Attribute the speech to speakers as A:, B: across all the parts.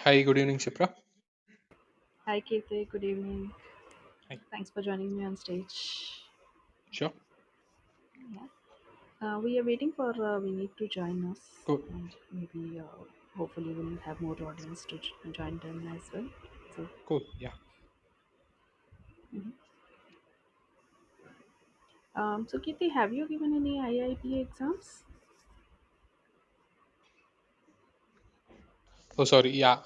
A: Hi, good evening, Shipra.
B: Hi, Kirti. Good evening.
A: Hi.
B: Thanks for joining me on stage.
A: Sure.
B: Yeah. We are waiting for we need to join us,
A: Cool.
B: and maybe hopefully we'll have more audience to join them as well. So,
A: Cool. Yeah.
B: mhm. So Kirti, have you given any IIBA exams?
A: Oh, sorry. Yeah.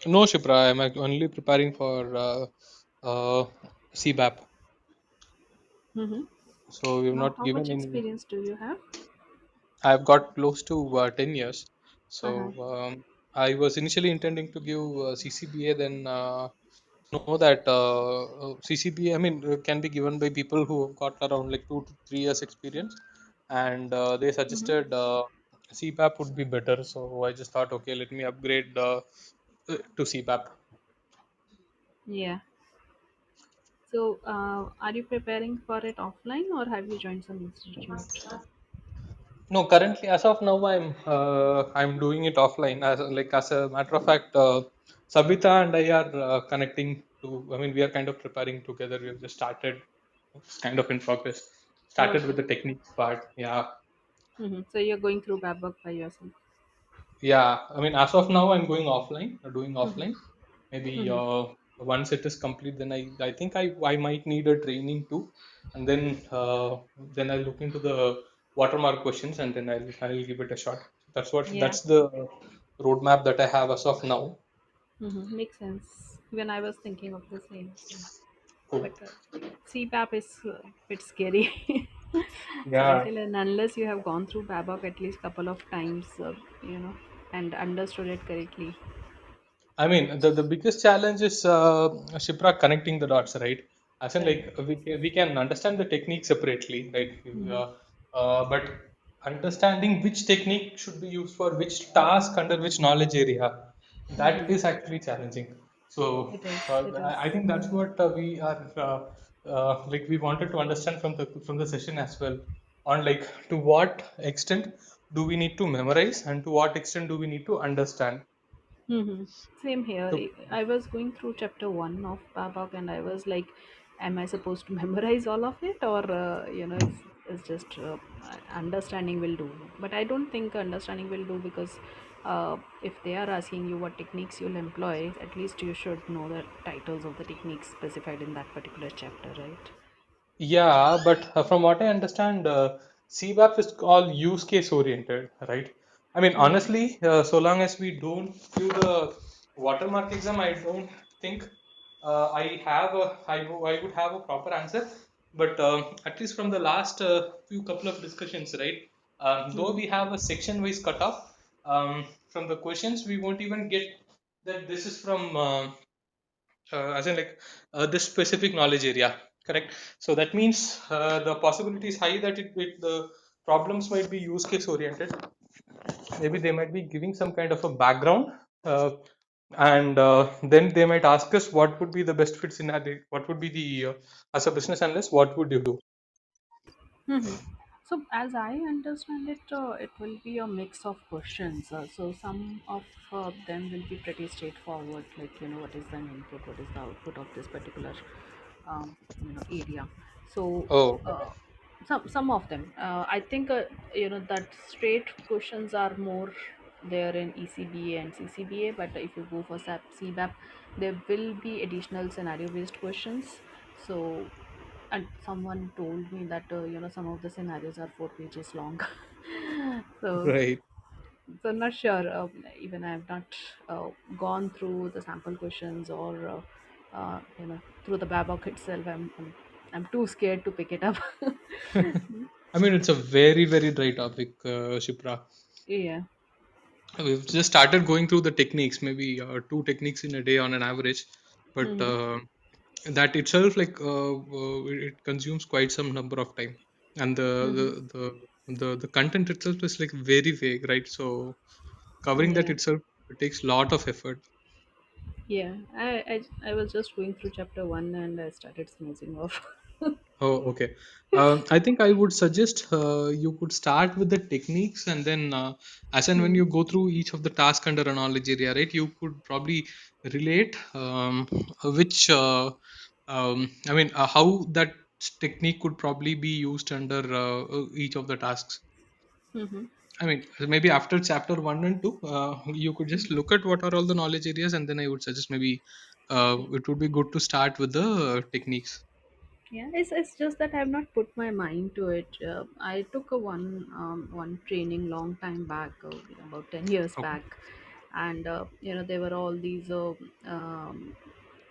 A: No, Shipra. I'm only preparing for uh, CBAP.
B: Mm-hmm.
A: So we've not
B: How much
A: given any.
B: experience do you have?
A: I've got close to 10 years. So
B: Uh-huh.
A: I was initially intending to give CCBA, then know that CCBA, I mean, can be given by people who have got around like 2 to 3 years experience, and they
B: Mm-hmm.
A: suggested CPAP would be better. So I just thought, okay, let me upgrade to CPAP.
B: Yeah. So, are you preparing for it offline or have you joined some institute?
A: No, currently, as of now, I'm doing it offline. As a matter of fact, Sabita and I are connecting to. I mean, we are kind of preparing together. We have just started. It's kind of in progress. Started with
B: Okay.
A: the techniques part. Yeah.
B: Mm-hmm. So you're going through Babcock by yourself.
A: Yeah, I mean, as of now, I'm going offline, doing
B: Mm-hmm.
A: offline. Maybe
B: Mm-hmm.
A: once it is complete, then I think I might need a training too, and then I'll look into the watermark questions, and then I'll give it a shot.
B: Yeah.
A: That's the roadmap that I have as of now.
B: Mm-hmm. Makes sense. Even I was thinking of the same. So,
A: Cool.
B: but CPAP is a bit scary. So
A: Yeah,
B: until and unless you have gone through Babok at least couple of times, and understood it correctly.
A: I mean, the biggest challenge is Shipra connecting the dots, right? As in,
B: Correct.
A: like we can understand the technique separately, right?
B: Mm-hmm.
A: But understanding which technique should be used for which task under which knowledge area, that
B: Mm-hmm.
A: is actually challenging. So
B: It is. It is.
A: I think that's what we are like we wanted to understand from the session as well. On like to what extent do we need to memorize, and to what extent do we need to understand.
B: Mm-hmm. Same here.
A: So
B: I was going through chapter one of Babak, and I was like, "Am I supposed to memorize all of it, or it's just understanding will do?" But I don't think understanding will do because if they are asking you what techniques you'll employ, at least you should know the titles of the techniques specified in that particular chapter, right?
A: yeah, but from what I understand, CBAP is all use case oriented, right? I mean,
B: Mm-hmm.
A: honestly, so long as we don't do the watermark exam, I don't think I would have a proper answer. But at least from the last few couple of discussions, right? Though
B: Mm-hmm.
A: we have a section wise cutoff from the questions, we won't even get that this is from as in like this specific knowledge area, correct? So that means the possibility is high that the problems might be use case oriented. Maybe they might be giving some kind of a background, uh, and then they might ask us what would be the best fit scenario, what would be the as a business analyst, what would you do?
B: Mm-hmm. So, as I understand it, it will be a mix of questions. So, some of them will be pretty straightforward, like what is the input, what is the output of this particular area. So,
A: Oh,
B: uh, some of them, I think, that straight questions are more there in ECBA and CCBA. But if you go for CBAP, there will be additional scenario based questions. So and someone told me that some of the scenarios are 4 pages long. so
A: right.
B: so I'm not sure, even I have not gone through the sample questions or through the babok itself. I'm too scared to pick it up.
A: I mean, it's a very very dry topic, Shipra.
B: Yeah.
A: We've just started going through the techniques, maybe two techniques in a day on an average, but
B: Mm-hmm.
A: that itself, like it consumes quite some number of time, and
B: Mm-hmm.
A: the content itself is like very vague, right? So covering that
B: Yeah.
A: itself, it takes lot of effort.
B: Yeah, I was just going through chapter one and I started snoozing off.
A: Oh, okay. I think I would suggest you could start with the techniques, and then, as and when
B: Hmm.
A: you go through each of the task under a knowledge area, right, you could probably relate which, I mean, how that technique could probably be used under each of the tasks.
B: Hmm.
A: I mean, maybe after chapter one and two, you could just look at what are all the knowledge areas, and then I would suggest maybe it would be good to start with the techniques.
B: Yeah, it's just that I have not put my mind to it. I took a one training long time back, about 10 years
A: Okay.
B: back, and there were all these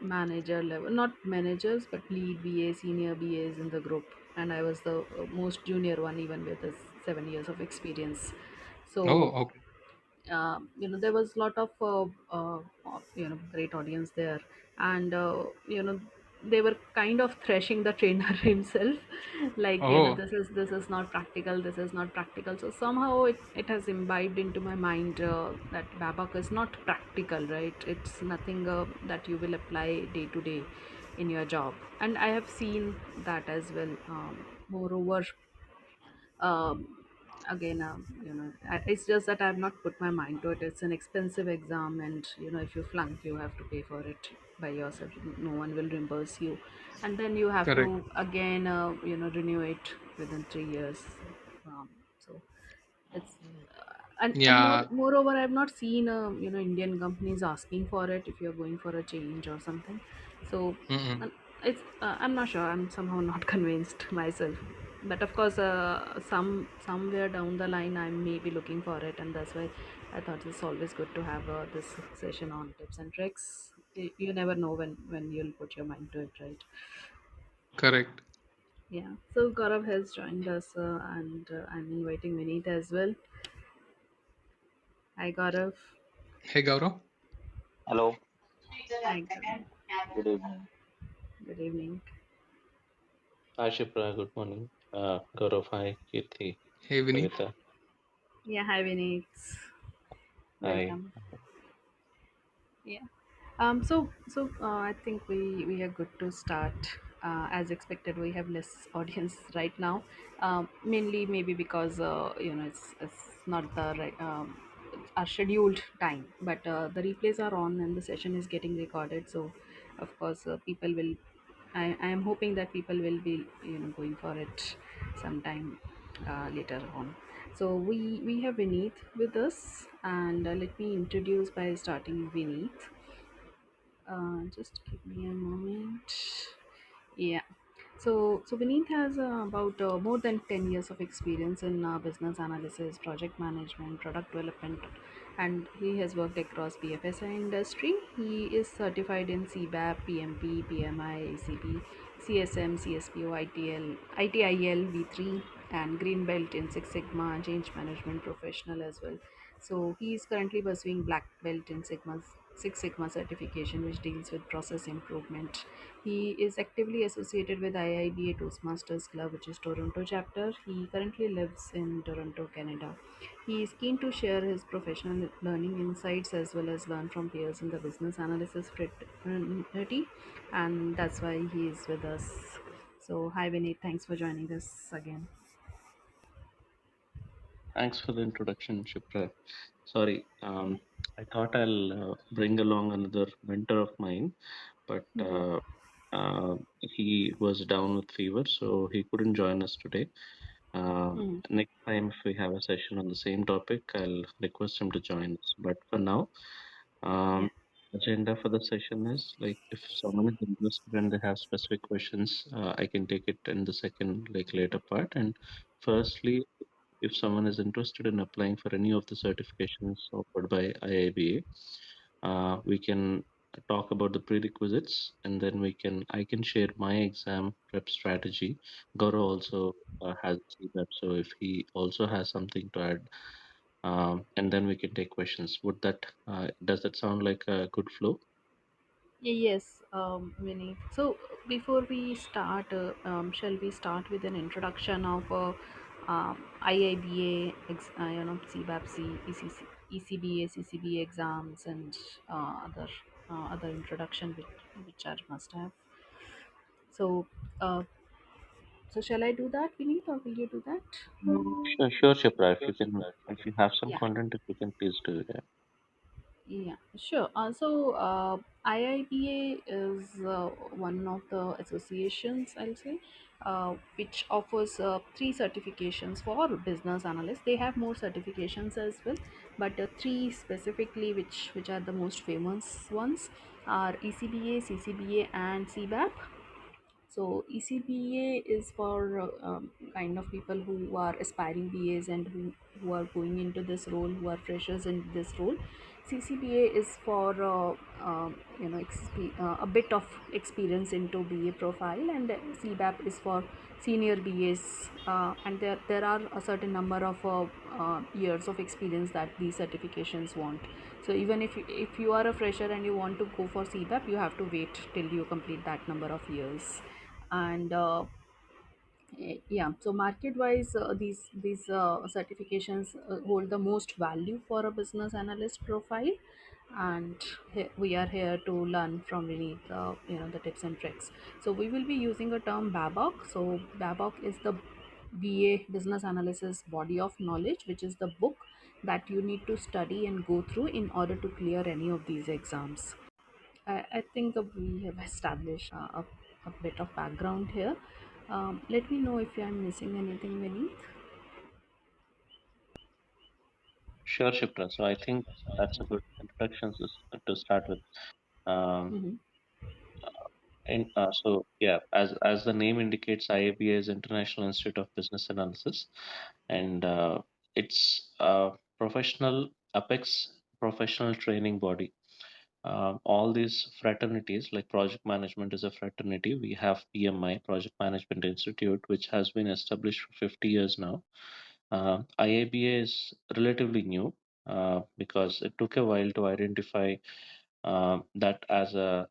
B: manager level, not managers, but lead BA, senior BAs in the group, and I was the most junior one, even with this 7 years of experience.
A: Oh,
B: So
A: okay.
B: there was a lot of great audience there, and they were kind of thrashing the trainer himself, like,
A: Oh,
B: this is not practical, this is not practical. So somehow it has imbibed into my mind that babak is not practical, right? It's nothing that you will apply day to day in your job, and I have seen that as well. Moreover, again, it's just that I have not put my mind to it. It's an expensive exam, and if you flunk, you have to pay for it by yourself. No one will reimburse you, and then you have to
A: correct.
B: again renew it within 3 years. So it's and
A: Yeah.
B: moreover, I've not seen Indian companies asking for it if you're going for a change or something. So
A: Mm-mm.
B: I'm not sure, I'm somehow not convinced myself, but of course, somewhere down the line I may be looking for it, and that's why I thought it's always good to have this session on tips and tricks. You never know when you'll put your mind to it, right?
A: Correct.
B: Yeah, so Gaurav has joined us, and I'm inviting Vineet as well. Hi Gaurav.
A: Hey, Gaurav.
C: Hello,
B: Hi Gaurav.
C: good evening.
B: Good evening.
C: Hi, Shipra, good morning. Gaurav, hi, Kirti,
A: Hey, Vinny.
C: Kavita,
B: Yeah, hi Vineet.
C: hi.
B: Welcome. Yeah. So I think we are good to start. As expected, we have less audience right now. Mainly maybe because it's not the right our scheduled time, but the replays are on and the session is getting recorded. So of course, people will. I am hoping that people will be going for it sometime later on. So we have Vineet with us, and let me introduce by starting Vineet. Just give me a moment. Yeah. So Vineet has about more than 10 years of experience in business analysis, project management, product development, and he has worked across BFSI industry. He is certified in CBAP, PMP, PMI, ACP, CSM, CSPO, ITL, ITIL V3, and Green Belt in Six Sigma, change management professional as well. So he is currently pursuing black belt in Six Sigma certification, which deals with process improvement. He is actively associated with IIBA Toastmasters Club, which is Toronto chapter. He currently lives in Toronto, Canada. He is keen to share his professional learning insights as well as learn from peers in the business analysis fraternity, and that's why he is with us. So, hi Vinny, thanks for joining us again.
C: Thanks for the introduction, Shipra. Sorry, I thought I'll bring along another mentor of mine, but
B: Mhm.
C: he was down with fever, so he couldn't join us today.
B: Mhm.
C: Next time, if we have a session on the same topic, I'll request him to join us. But for now,
B: Yeah.
C: Um, agenda for the session is like if someone is interested and they have specific questions, I can take it in the second like later part. And firstly, if someone is interested in applying for any of the certifications offered by IIBA, we can talk about the prerequisites, and then I can share my exam prep strategy. Gaurav also has CBAP, so if he also has something to add, and then we can take questions. Does that sound like a good flow?
B: Yes, Vinny. So before we start, shall we start with an introduction of IIBA, CBAP, ECC, ECBA, CCBA exams, and other introduction which are must have. So, So shall I do that, Vineet, or will you do that?
C: Sure, sure, Shipra. If you can, if you have some
B: Yeah.
C: content, if you can please do it. Yeah.
B: Yeah, sure. IIBA is one of the associations, I'll say, which offers three certifications for business analysts. They have more certifications as well, but three specifically, which are the most famous ones, are ECBA, CCBA, and CBAP. So ECBA is for kind of people who are aspiring BAs and who are going into this role, who are freshers in this role. CCBA is for a bit of experience into BA profile, and CBAP is for senior BAs, and there are a certain number of years of experience that these certifications want. So even if you are a fresher and you want to go for CBAP, you have to wait till you complete that number of years. And yeah, so market wise, these certifications hold the most value for a business analyst profile. And we are here to learn from beneath the tips and tricks. So we will be using a term BABOK. So BABOK is the BA business analysis body of knowledge, which is the book that you need to study and go through in order to clear any of these exams. I think we have established a bit of background here. Let me know if I'm missing anything, Vineet.
C: Sure, Shipra. So I think that's a good introduction to start with. Um,
B: Mm-hmm.
C: and so yeah, as the name indicates, IIBA is International Institute of Business Analysis, and it's a professional apex professional training body. All these fraternities, like project management is a fraternity. We have PMI, Project Management Institute, which has been established for 50 years now. IABA is relatively new because it took a while to identify that as the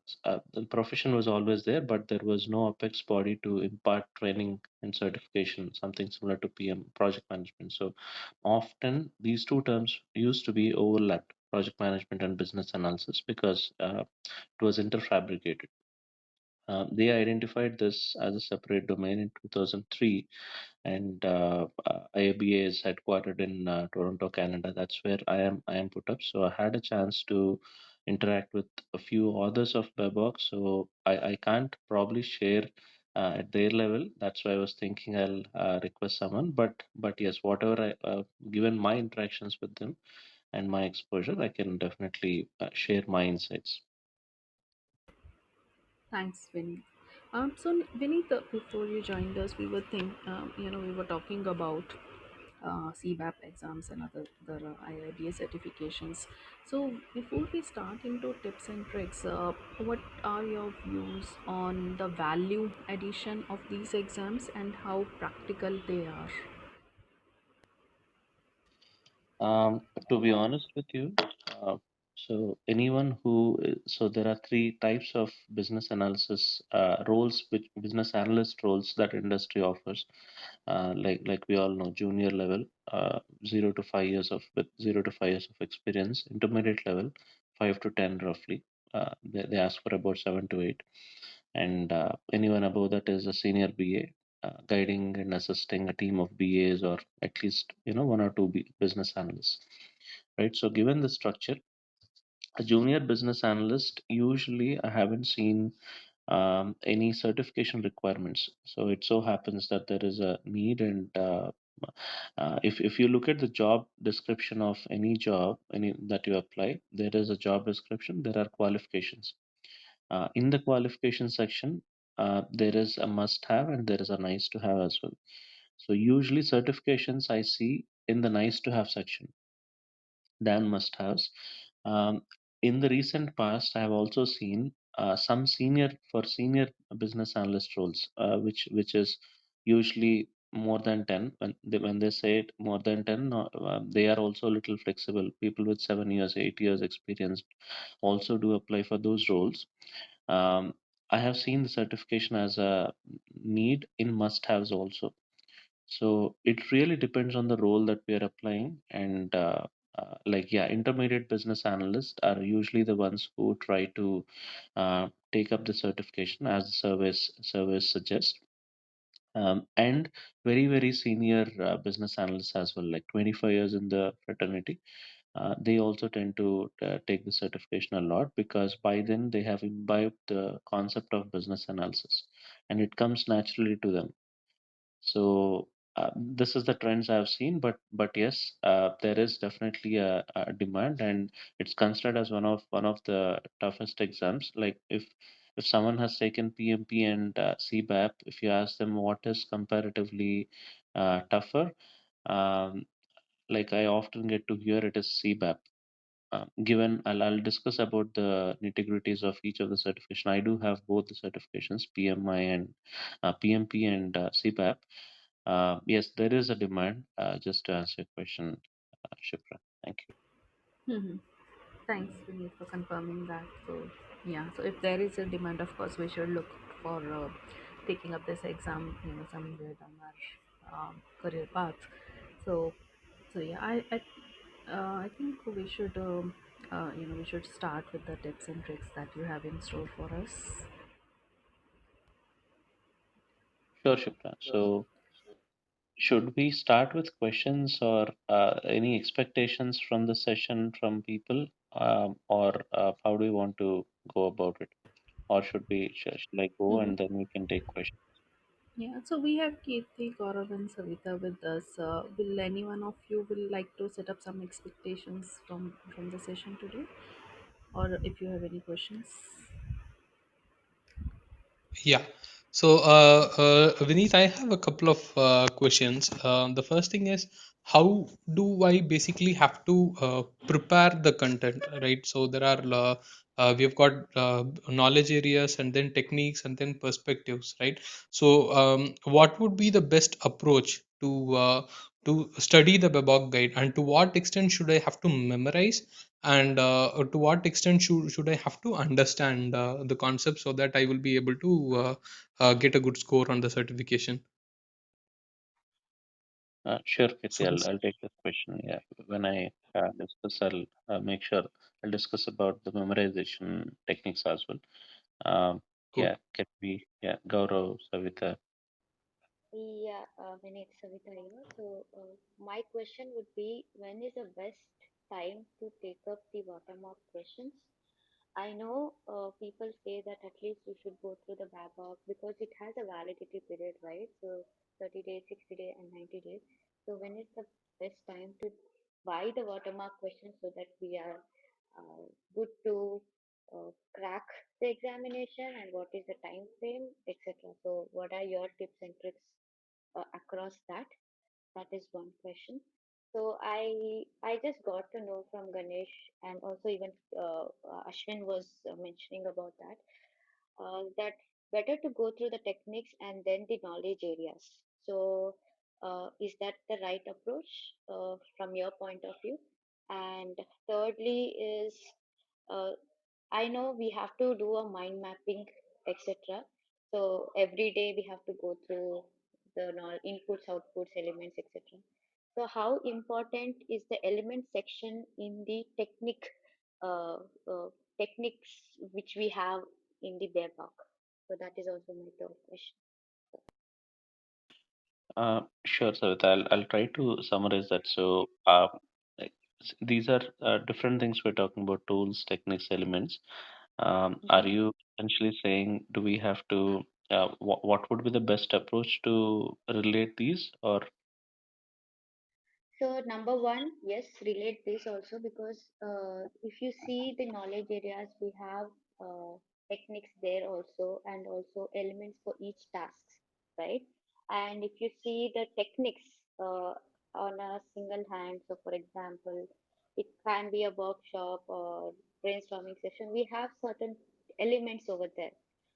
C: profession was always there, but there was no apex body to impart training and certification, something similar to PM, project management. So often these two terms used to be overlapped, project management and business analysis, because it was interfabricated. They identified this as a separate domain in 2003, and IABA is headquartered in Toronto, Canada. That's where I am put up. So I had a chance to interact with a few authors of Webbox. So I can't probably share at their level. That's why I was thinking I'll request someone. But yes, whatever given my interactions with them and my exposure, I can definitely share my insights.
B: Thanks, Vineet. So Vineet, before you joined us, we were talking about CBAP exams and other IIBA certifications. So before we start into tips and tricks, what are your views on the value addition of these exams and how practical they are?
C: To be honest with you, uh, so anyone who, so there are three types of business analysis roles, which business analyst roles that industry offers. Like we all know, junior level, 0 to 5 years of with 0 to 5 years of experience. Intermediate level, 5 to 10 roughly. They ask for about 7 to 8, and anyone above that is a senior BA, guiding and assisting a team of BAs, or at least one or two business analysts, right? So given the structure, a junior business analyst, usually I haven't seen any certification requirements. So it so happens that there is a need, and if you look at the job description of any job, any that you apply, there is a job description. There are qualifications. In the qualification section, there is a must have and there is a nice to have as well. So usually certifications I see in the nice to have section than must haves. Um, in the recent past, I have also seen some senior business analyst roles, which is usually more than 10. When they say it more than 10, no, they are also a little flexible. People with 7 years, 8 years experience also do apply for those roles. um, I have seen the certification as a need in must haves also. So it really depends on the role that we are applying. And like, yeah, intermediate business analysts are usually the ones who try to take up the certification as the service suggests. and very very senior business analysts as well, like 25 years in the fraternity. They also tend to take the certification a lot because by then they have imbibed the concept of business analysis and it comes naturally to them. So this is the trends I've seen, but yes, there is definitely a demand, and it's considered as one of the toughest exams. Like if someone has taken PMP and CBAP, if you ask them what is comparatively tougher, um, like I often get to hear it is CBAP. Given I'll discuss about the nitty-gritties of each of the certification. I do have both the certifications, PMI and PMP and CPAP. Yes, there is a demand. Just to answer your question, Shipra. Thank you.
B: Hmm. Thanks, Vineet, for confirming that. So, yeah, so if there is a demand, of course, we should look for taking up this exam, somewhere down our career path. So, yeah, I think we should, we should start with the tips and tricks that you have in store for us.
C: Sure, Shipra. So, should we start with questions or any expectations from the session from people, or how do you want to go about it? Or should I go
B: Hmm.
C: and then we can take questions?
B: Yeah, so we have Kirti, Gaurav, and Savita with us. Will any one of you will like to set up some expectations from the session today, or if you have any questions?
A: Yeah. So, Vineet, I have a couple of questions. The first thing is, how do I basically have to prepare the content, right? So there are we've got knowledge areas and then techniques and then perspectives, right? So, what would be the best approach to study the Babok guide, and to what extent should I have to memorize, and to what extent should I have to understand the concept so that I will be able to get a good score on the certification?
C: Sure,
A: So
C: Kiti,
A: this,
C: I'll take this question. Yeah, when I discuss, I'll make sure I'll discuss about the memorization techniques as well.
A: cool.
C: Yeah, can we, yeah, Gaurav, Savita.
D: Yeah, my name is Savita here. So, my question would be, when is the best time to take up the bottom-up questions? I know people say that at least you should go through the backup because it has a validity period, right? So 30 days, 60 days, and 90 days. So when is the best time to buy the watermark questions so that we are good to crack the examination, and what is the time frame, etc. So what are your tips and tricks across that? That is one question. So I just got to know from Ganesh, and also even Ashwin was mentioning about that, that better to go through the techniques and then the knowledge areas. So is that the right approach from your point of view? And thirdly is, uh, I know we have to do a mind mapping, etc. So every day we have to go through the inputs, outputs, elements, etc. So how important is the element section in the uh, uh, techniques which we have in the bear park? So that is also my third question.
C: Sure, Savita, I'll try to summarize that. So, like, these are different things we're talking about: tools, techniques, elements. Are
D: Mhm.
C: you essentially saying, do we have to? What would be the best approach to relate these, or
D: So number one, yes, relate this also because if you see the knowledge areas, we have techniques there also, and also elements for each tasks, right? And if you see the techniques on a single hand, so for example, it can be a workshop or brainstorming session. We have certain elements over there.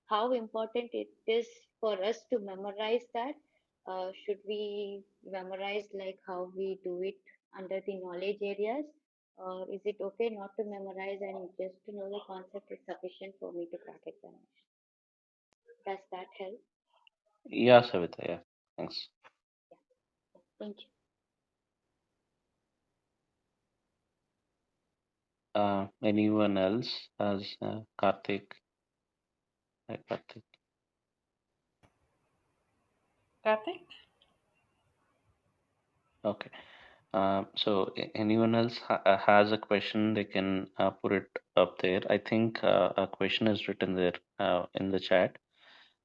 D: How important it is for us to memorize that? Should we memorize like how we do it under the knowledge areas? Or is it okay not to memorize and just to know the concept is sufficient for me to crack examination? Does that help?
C: yeah, Savita, yeah, thanks.
D: Thank you.
C: Anyone else? As Karthik, hi, Karthik.
B: Karthik?
C: Okay. So anyone else has a question, they can put it up there. I think a question is written there in the chat.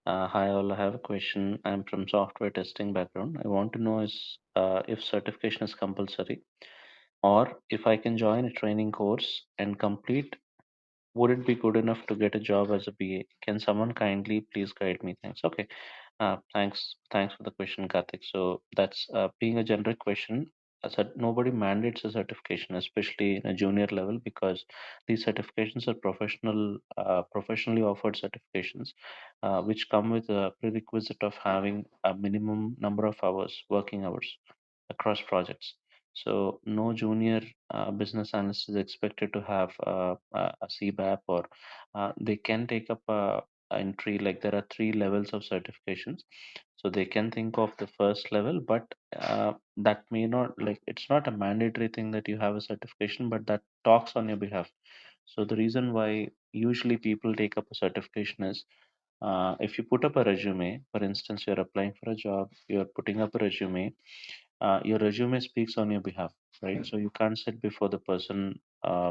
C: Hi, all. I have a question. I'm from software testing background. I want to know is if certification is compulsory, or if I can join a training course and complete, would it be good enough to get a job as a BA? Can someone kindly please guide me? Thanks. Okay. Thanks for the question, Karthik. So that's being a generic question. Nobody mandates a certification, especially in a junior level, because these certifications are professionally offered certifications, which come with a prerequisite of having a minimum number of hours, working hours, across projects. So no junior business analyst is expected to have a CBAP, or they can take up a entry. Like there are three levels of certifications, so they can think of the first level, but that may not, like, it's not a mandatory thing that you have a certification, but that talks on your behalf. So the reason why usually people take up a certification is, if you put up a resume, for instance, you're applying for a job, you're putting up a resume, your resume speaks on your behalf, right? So you can't sit before the person,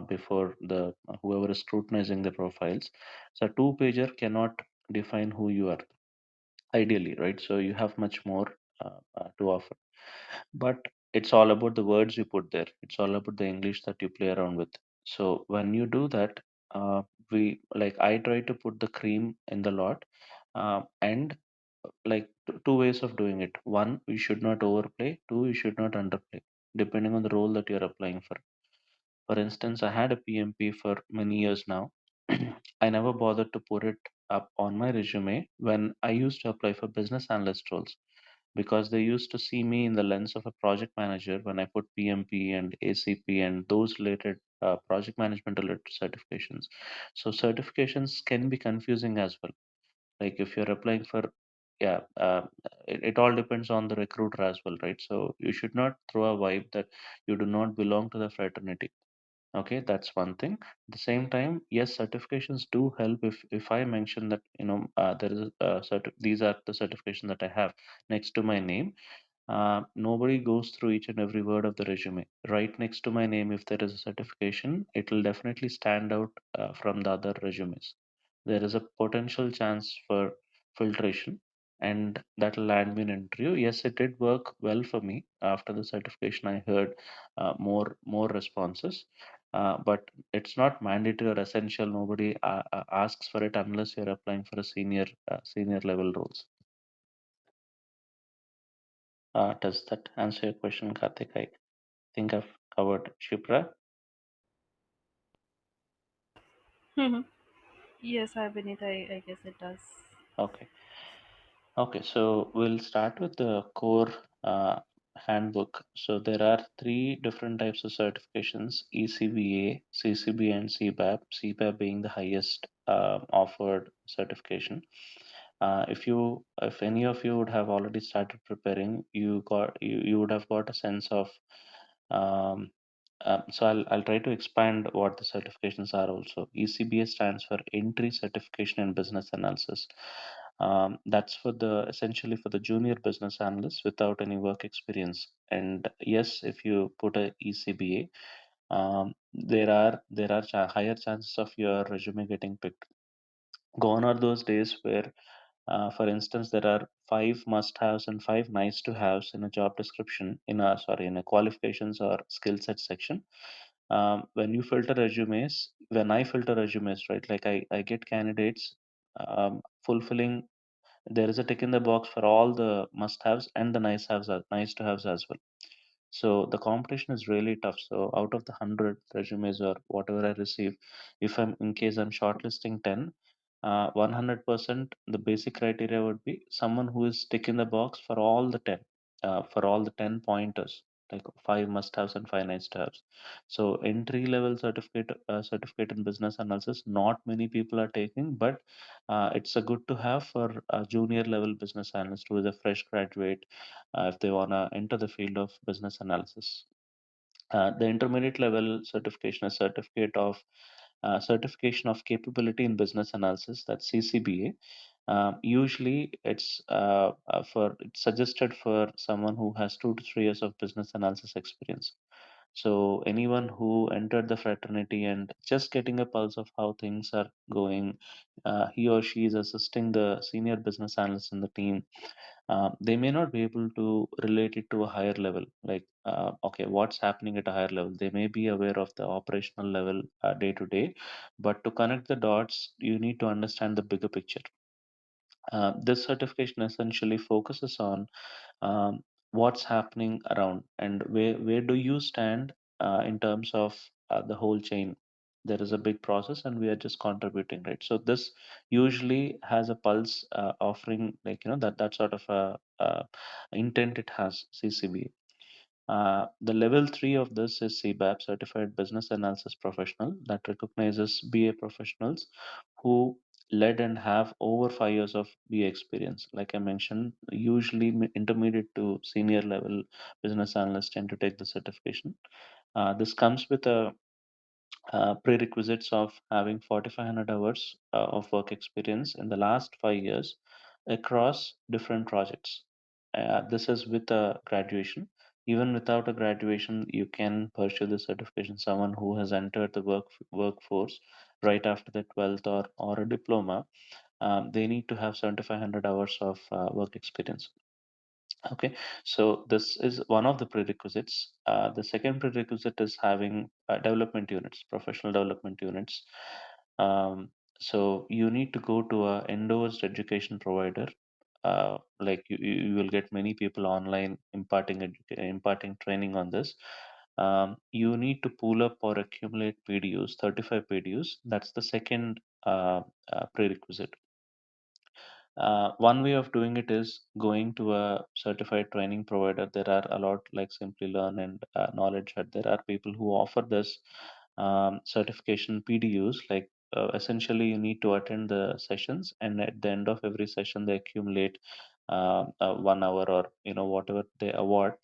C: before the whoever is scrutinizing the profiles. So a two-pager cannot define who you are, ideally, right? So you have much more to offer, but it's all about the words you put there. It's all about the English that you play around with. So when you do that, we like I try to put the cream in the lot, and like two ways of doing it. One, you should not overplay. Two, you should not underplay, depending on the role that you're applying for. For instance, I had a PMP for many years now. I never bothered to put it up on my resume when I used to apply for business analyst roles, because they used to see me in the lens of a project manager when I put PMP and ACP and those related project management related certifications. So certifications can be confusing as well. Like if you're applying for, yeah, it all depends on the recruiter as well, right? So you should not throw a vibe that you do not belong to the fraternity. Okay, that's one thing. At the same time, yes, certifications do help. If I mention that, there is these are the certifications that I have next to my name, nobody goes through each and every word of the resume. Right next to my name, if there is a certification, it will definitely stand out from the other resumes. There is a potential chance for filtration, and that will land me an interview. Yes, it did work well for me. After the certification, I heard more responses, but it's not mandatory or essential. Nobody asks for it unless you're applying for a senior level roles. Does that answer your question, Karthik? I think I've covered. Shipra?
B: Mhm. Yes, I Vinith, I guess it does.
C: Okay. Okay, so we'll start with the core handbook. So there are three different types of certifications: ECBA, CCB, and CBAP. CBAP being the highest offered certification. If any of you would have already started preparing, you would have got a sense of. Um, so I'll try to expand what the certifications are also. ECBA stands for Entry Certification in Business Analysis. That's for the essentially for the junior business analyst without any work experience. And yes, if you put a ECBA, there are higher chances of your resume getting picked. Gone are those days where, for instance, there are five must-haves and five nice-to-haves in a job description, in a qualifications or skill set section. When you filter resumes, when I filter resumes, right, like I get candidates fulfilling. There is a tick in the box for all the must-haves and the nice-to-haves as well. So the competition is really tough. So out of the 100 resumes or whatever I receive, if in case I'm shortlisting 10, 100% the basic criteria would be someone who is tick in the box for all the 10, for all the 10 pointers, like five must-haves and five nice-to-haves. So entry-level certificate in business analysis, not many people are taking, but it's a good to have for a junior level business analyst who is a fresh graduate, if they want to enter the field of business analysis. The intermediate level certification is certification of capability in business analysis, that's CCBA. Usually, it's suggested for someone who has 2 to 3 years of business analysis experience. So anyone who entered the fraternity and just getting a pulse of how things are going, he or she is assisting the senior business analyst in the team. They may not be able to relate it to a higher level, like okay, what's happening at a higher level. They may be aware of the operational level day to day, but to connect the dots, you need to understand the bigger picture. This certification essentially focuses on what's happening around and where do you stand in terms of the whole chain. There is a big process and we are just contributing, right? So this usually has a pulse offering, like that sort of a intent it has, CCB. The level 3 of this is CBAP, Certified Business Analysis Professional, that recognizes BA professionals who led and have over 5 years of BA experience. Like I mentioned, usually intermediate to senior level business analysts tend to take the certification. This comes with a prerequisites of having 4,500 hours of work experience in the last 5 years across different projects. This is with a graduation. Even without a graduation, you can pursue the certification. Someone who has entered the workforce right after the 12th or a diploma, they need to have 7,500 hours of work experience. Okay, so this is one of the prerequisites. The second prerequisite is having development units, professional development units. Um, so you need to go to a endorsed education provider. Like you will get many people online imparting training on this. You need to pull up or accumulate PDUs, 35 PDUs. That's the second prerequisite. One way of doing it is going to a certified training provider. There are a lot like Simply Learn and Knowledge Hut. There are people who offer this certification PDUs. Like essentially, you need to attend the sessions, and at the end of every session, they accumulate 1 hour or whatever they award.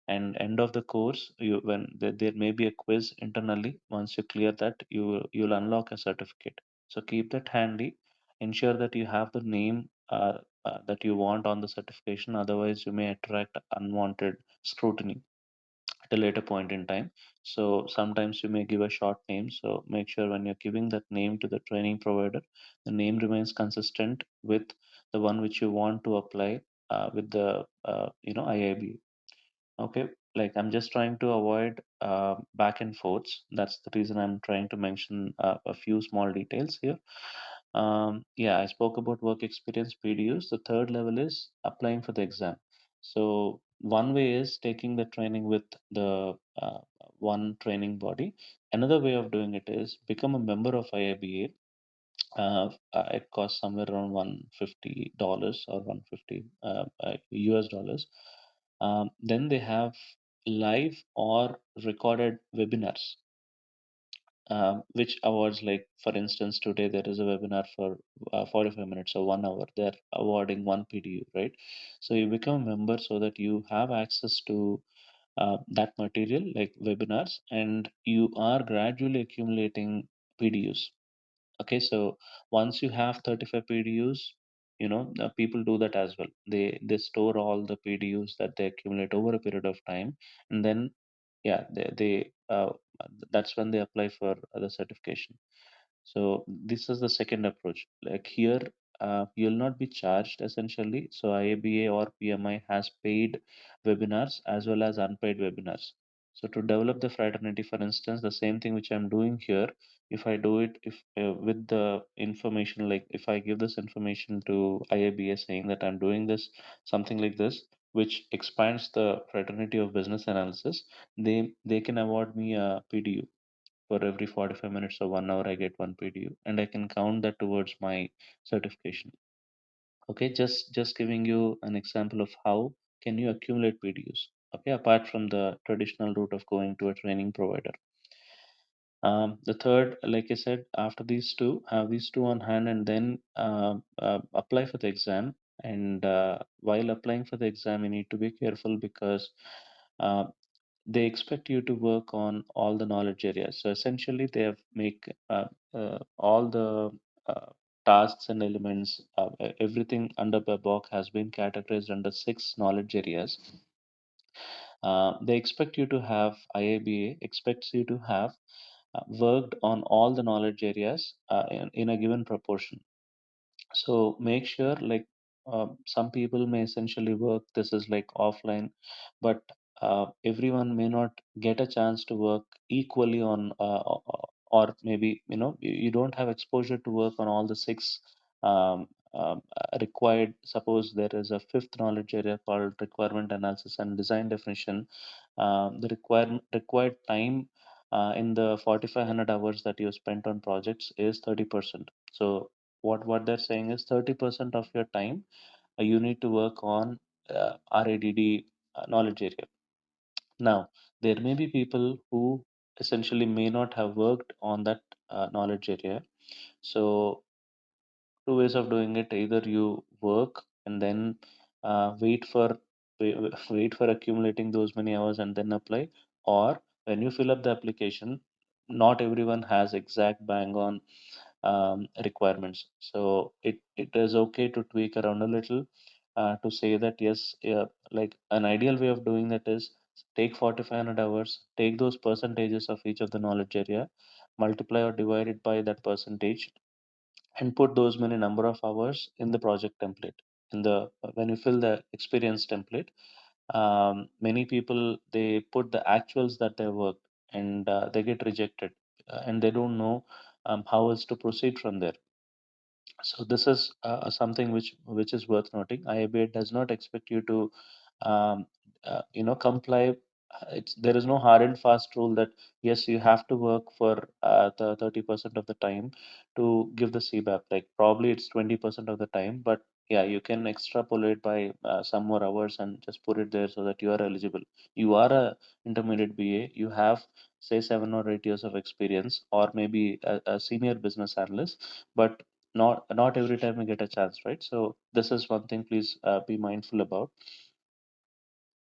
C: And end of the course, there may be a quiz internally. Once you clear that, you'll unlock a certificate. So keep that handy. Ensure that you have the name that you want on the certification. Otherwise, you may attract unwanted scrutiny at a later point in time. So sometimes you may give a short name. So make sure when you're giving that name to the training provider, the name remains consistent with the one which you want to apply with the IIB. Okay, like I'm just trying to avoid back and forths. That's the reason I'm trying to mention a few small details here. Yeah, I spoke about work experience PDUs. The third level is applying for the exam. So one way is taking the training with the one training body. Another way of doing it is become a member of IIBA. It costs somewhere around $150 or 150 US dollars. Then they have live or recorded webinars, which awards, like for instance, today there is a webinar for 45 minutes or 1 hour. They're awarding one PDU, right? So you become a member so that you have access to that material, like webinars, and you are gradually accumulating PDUs. Okay, so once you have 35 PDUs, people do that as well. They store all the PDUs that they accumulate over a period of time, and then yeah, that's when they apply for the certification. So this is the second approach. Like here, you'll not be charged essentially. So IABA or PMI has paid webinars as well as unpaid webinars. So to develop the fraternity, for instance, the same thing which I'm doing here, if I do it, if with the information, like if I give this information to IABA saying that I'm doing this, something like this, which expands the fraternity of business analysis, they can award me a PDU. For every 45 minutes or 1 hour, I get one PDU, and I can count that towards my certification. Okay, just giving you an example of how can you accumulate PDUs. Okay, apart from the traditional route of going to a training provider. The third, like I said, after these two, have these two on hand, and then apply for the exam. And while applying for the exam, you need to be careful because uh, they expect you to work on all the knowledge areas. So essentially, they have make all the uh, tasks and elements, everything under BOK has been categorized under 6 knowledge areas. They expect you to have, IIBA expects you to have worked on all the knowledge areas in a given proportion. So make sure, like, some people may essentially work, this is like offline, but everyone may not get a chance to work equally on, or maybe, you don't have exposure to work on all the 6 required. Suppose there is a fifth knowledge area called requirement analysis and design definition. The required time in the 4500 hours that you spent on projects is 30%. So what they're saying is 30% of your time you need to work on RADD knowledge area. Now, there may be people who essentially may not have worked on that knowledge area. So, two ways of doing it: either you work and then wait for wait for accumulating those many hours and then apply, or when you fill up the application, not everyone has exact bang on requirements. So it is okay to tweak around a little to say that yes, like an ideal way of doing that is take 4500 hours, take those percentages of each of the knowledge area, multiply or divide it by that percentage, and put those many number of hours in the project template. In the when you fill the experience template, many people they put the actuals that they worked, and they get rejected, and they don't know how else to proceed from there. So this is something which is worth noting. IIBA does not expect you to, comply. There is no hard and fast rule that yes, you have to work for the 30% of the time to give the CBAP. Like probably it's 20% of the time, but yeah, you can extrapolate by some more hours and just put it there so that you are eligible. You are a intermediate BA. You have say 7 or 8 years of experience, or maybe a senior business analyst, but not every time you get a chance, right? So this is one thing, please be mindful about.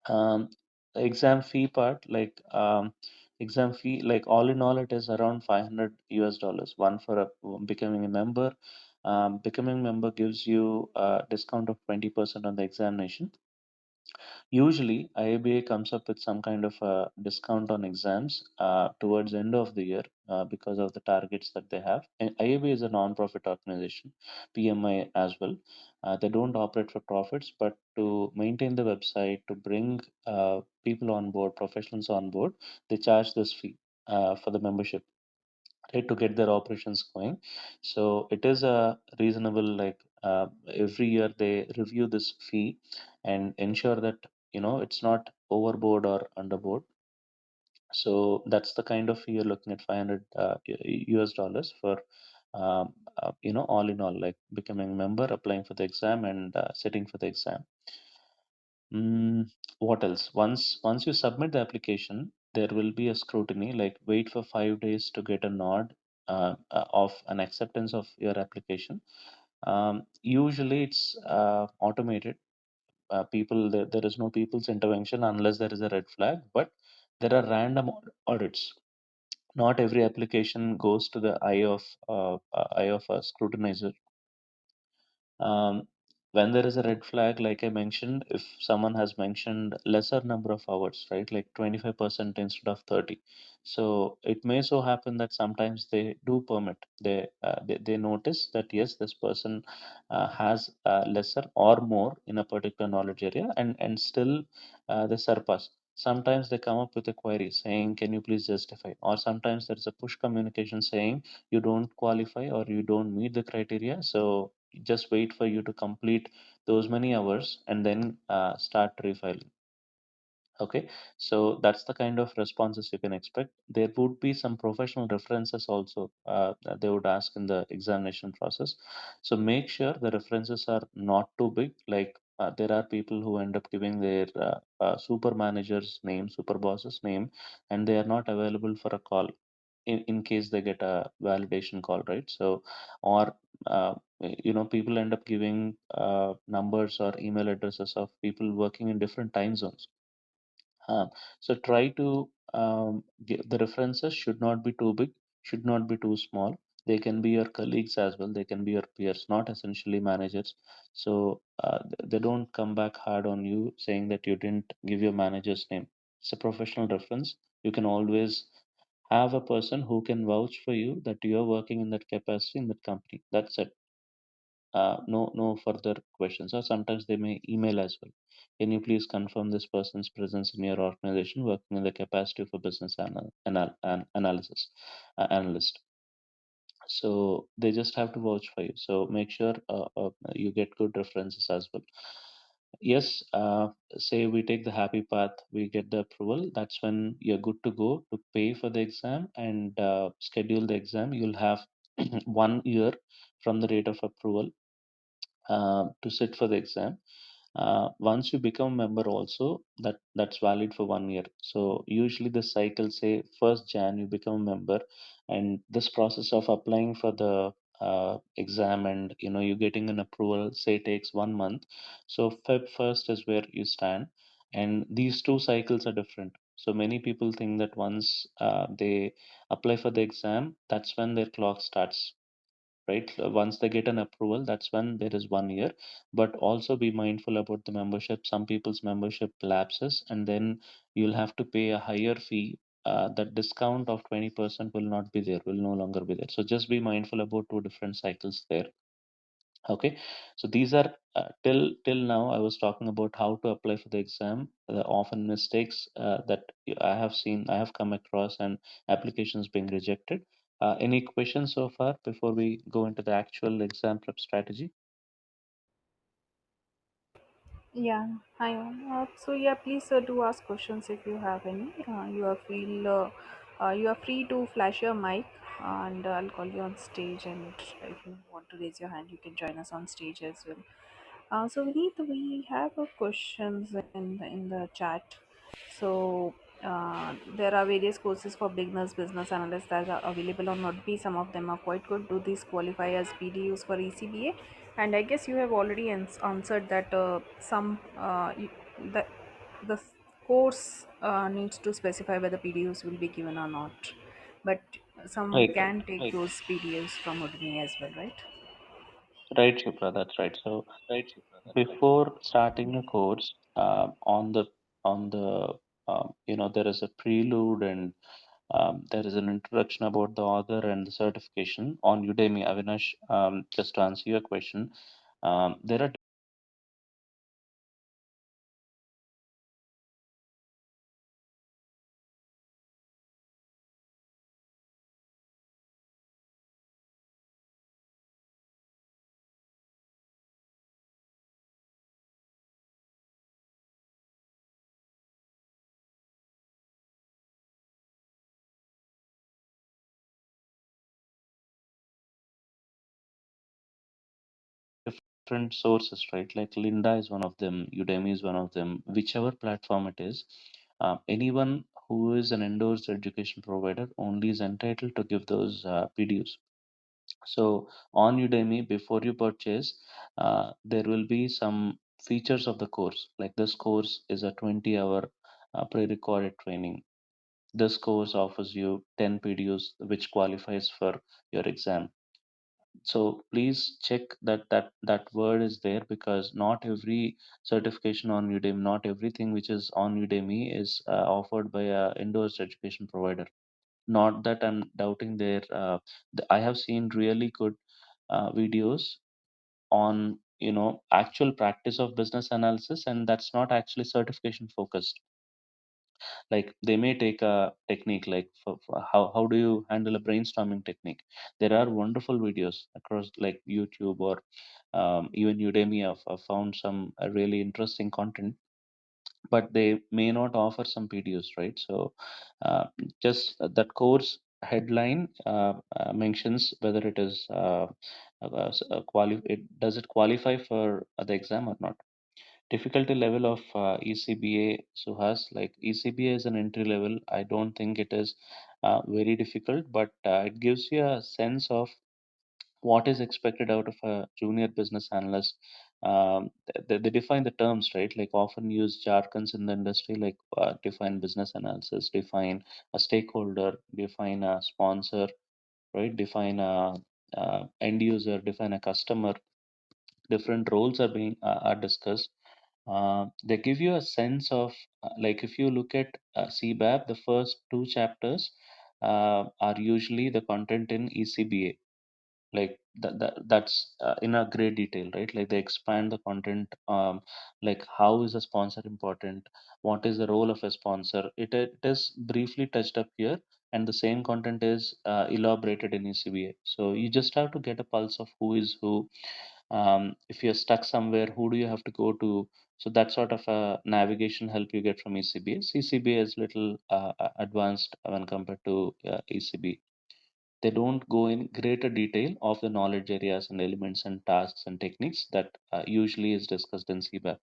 C: The exam fee part, like exam fee, like all in all it is around 500 US dollars, one for becoming a member. Becoming member gives you a discount of 20% on the examination. Usually, IIBA comes up with some kind of a discount on exams towards the end of the year because of the targets that they have. And IIBA is a non-profit organization, PMI as well. They don't operate for profits, but to maintain the website, to bring people on board, professionals on board, they charge this fee for the membership, right, to get their operations going. So it is a reasonable, like, every year they review this fee and ensure that it's not overboard or underboard. So that's the kind of fee you're looking at, 500 US dollars for all in all, like becoming a member, applying for the exam, and sitting for the exam. What else? Once you submit the application, there will be a scrutiny. Like wait for 5 days to get a nod of an acceptance of your application. Usually, it's automated. There is no people's intervention unless there is a red flag. But there are random audits. Not every application goes to the eye of a scrutinizer. um, when there is a red flag, like I mentioned, if someone has mentioned lesser number of hours, right, like 25% instead of 30, so it may so happen that sometimes they do permit. They notice that yes, this person has lesser or more in a particular knowledge area, and still they surpass. Sometimes they come up with a query saying, "Can you please justify?" Or sometimes there is a push communication saying, "You don't qualify or you don't meet the criteria, so just wait for you to complete those many hours and then start refiling." Okay, so that's the kind of responses you can expect. There would be some professional references also that they would ask in the examination process. So make sure the references are not too big. Like there are people who end up giving their super manager's name, super boss's name, and they are not available for a call in case they get a validation call, right? So, or people end up giving numbers or email addresses of people working in different time zones. So try to the references should not be too big, should not be too small. They can be your colleagues as well. They can be your peers, not essentially managers. So they don't come back hard on you saying that you didn't give your manager's name. It's a professional reference. You can always have a person who can vouch for you that you are working in that capacity in that company. That's it. No further questions. Or sometimes they may email as well. Can you please confirm this person's presence in your organization working in the capacity of a business analysis analyst? So they just have to vouch for you. So make sure you get good references as well. Yes, say we take the happy path, we get the approval. That's when you're good to go to pay for the exam and schedule the exam. You'll have 1 year from the date of approval to sit for the exam. Once you become a member also, that's valid for 1 year. So usually the cycle say 1st Jan you become a member, and this process of applying for the exam and you getting an approval say takes 1 month. So Feb 1st is where you stand, and these two cycles are different. So many people think that once they apply for the exam, that's when their clock starts, right? Once they get an approval, that's when there is 1 year. But also be mindful about the membership. Some people's membership lapses, and then you'll have to pay a higher fee. That discount of 20% will not be there, will no longer be there. So just be mindful about two different cycles there. Okay, so these are till now I was talking about how to apply for the exam. The often mistakes that I have seen, I have come across, and applications being rejected. Any questions so far before we go into the actual exam prep strategy?
B: Yeah, hi. So yeah, please do ask questions if you have any. You are free to flash your mic, and I'll call you on stage. And if you want to raise your hand, you can join us on stage as well. So Vineet, we have questions in the chat. So there are various courses for beginners, business analysts that are available on Nodby. Some of them are quite good. Do these qualify as PDUs for ECBA? And I guess you have already answered that the the course needs to specify whether PDUs will be given or not. But some
C: Right,
B: can take those PDUs from Udemy as well, right?
C: right, Shipra, that's right. So before starting a course, on the there is a prelude, and there is an introduction about the author and the certification on Udemy. Avinash, just to answer your question, there are different sources, right? Like Linda is one of them, Udemy is one of them, whichever platform it is. Anyone who is an endorsed education provider only is entitled to give those PDUs. So on Udemy, before you purchase, there will be some features of the course. Like this course is a 20-hour pre-recorded training. This course offers you 10 PDUs, which qualifies for your exam. So please check that word is there, because not every certification on Udemy, not everything which is on Udemy is offered by a endorsed education provider. Not that I'm doubting their. I have seen really good videos on actual practice of business analysis, and that's not actually certification focused. Like they may take a technique like for how do you handle a brainstorming technique. There are wonderful videos across like YouTube or even Udemy. I've found some really interesting content, but they may not offer some PDUs, right? So uh, just that course headline mentions whether it is does it qualify for the exam or not. Difficulty level of ECBA, Suhas, like ECBA is an entry level. I don't think it is very difficult, but it gives you a sense of what is expected out of a junior business analyst. They define the terms, right? Like often use jargons in the industry, like define business analysis, define a stakeholder, define a sponsor, right? Define a, end user, define a customer. Different roles are being are discussed. They give you a sense of like if you look at CBAP, the first two chapters are usually the content in ECBA, like that's in a great detail, right? Like they expand the content, like how is a sponsor important, what is the role of a sponsor. It is briefly touched up here, and the same content is elaborated in ECBA. So you just have to get a pulse of who is who. If you're stuck somewhere, who do you have to go to? So that sort of a navigation help you get from ECBA. CCBA is little advanced when compared to ECB. They don't go in greater detail of the knowledge areas and elements and tasks and techniques that usually is discussed in CBAP.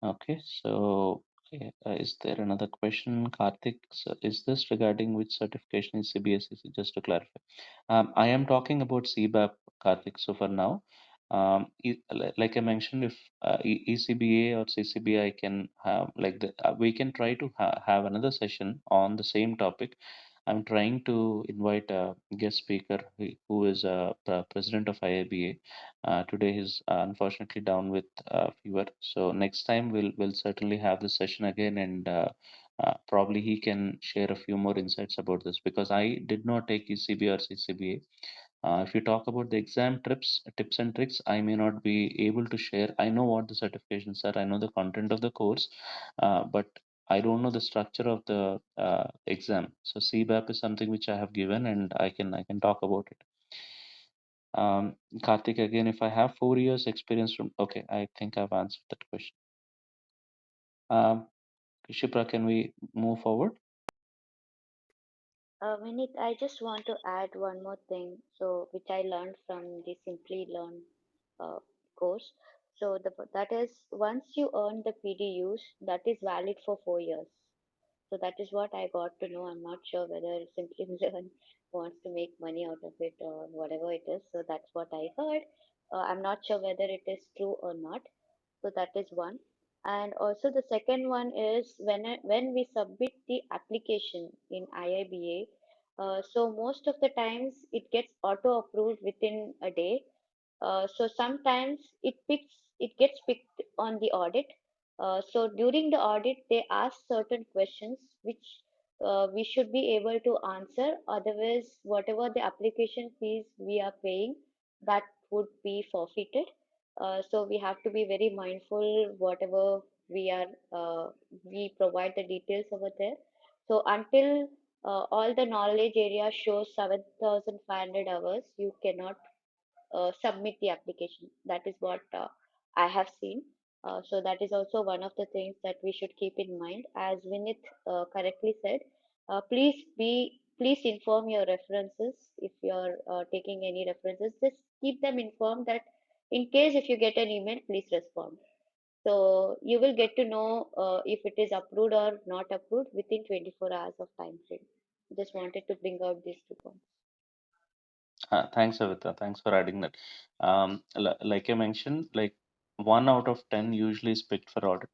C: Okay, so is there another question, Karthik? So is this regarding which certification is CBSE? Just to clarify, I am talking about CBAP, Karthik. So for now, like I mentioned, if ECBA or CCBA, I can have like we can try to have another session on the same topic. I'm trying to invite a guest speaker who is president of IIBA. Today he's unfortunately down with fever. So next time we'll certainly have this session again, and probably he can share a few more insights about this because I did not take ECB or CCBA. If you talk about the exam tips and tricks, I may not be able to share. I know what the certifications are. I know the content of the course, but I don't know the structure of the exam. So CBAP is something which I have given, and I can talk about it. Karthik, again, if I have 4 years experience from, okay, I think I've answered that question. Shipra, can we move forward?
D: Vinit, I just want to add one more thing. So, which I learned from the Simply Learn uh, course. So, that is once you earn the PDUs, that is valid for 4 years. So that is what I got to know. I'm not sure whether Simply Learn wants to make money out of it or whatever it is. So that's what I heard. I'm not sure whether it is true or not. So that is one. And also the second one is when we submit the application in IIBA, so most of the times it gets auto approved within a day. So sometimes it gets picked on the audit. So during the audit, they ask certain questions which we should be able to answer. Otherwise, whatever the application fees we are paying, that would be forfeited. So we have to be very mindful whatever we are we provide the details over there. So until all the knowledge area shows 7,500 hours, you cannot submit the application. That is what I have seen. So that is also one of the things that we should keep in mind. As Vinith correctly said, please inform your references if you're taking any references. Just keep them informed that in case if you get an email, please respond. So you will get to know if it is approved or not approved within 24 hours of time frame. Just wanted to bring out these 2 points.
C: Thanks, Avita. Thanks for adding that. Like I mentioned, like 1 out of 10 usually is picked for audit.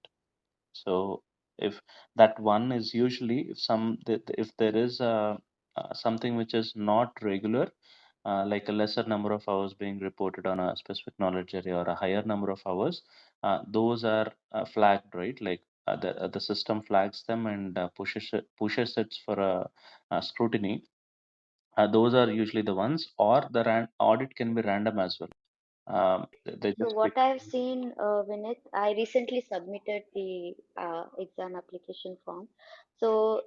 C: So if that one is usually if there is something which is not regular, like a lesser number of hours being reported on a specific knowledge area or a higher number of hours, those are flagged, right? Like the system flags them and pushes it for a scrutiny. Those are usually the ones, or the audit can be random as well. They
D: So
C: just pick.
D: what I've seen, Vinith, I recently submitted the exam application form. So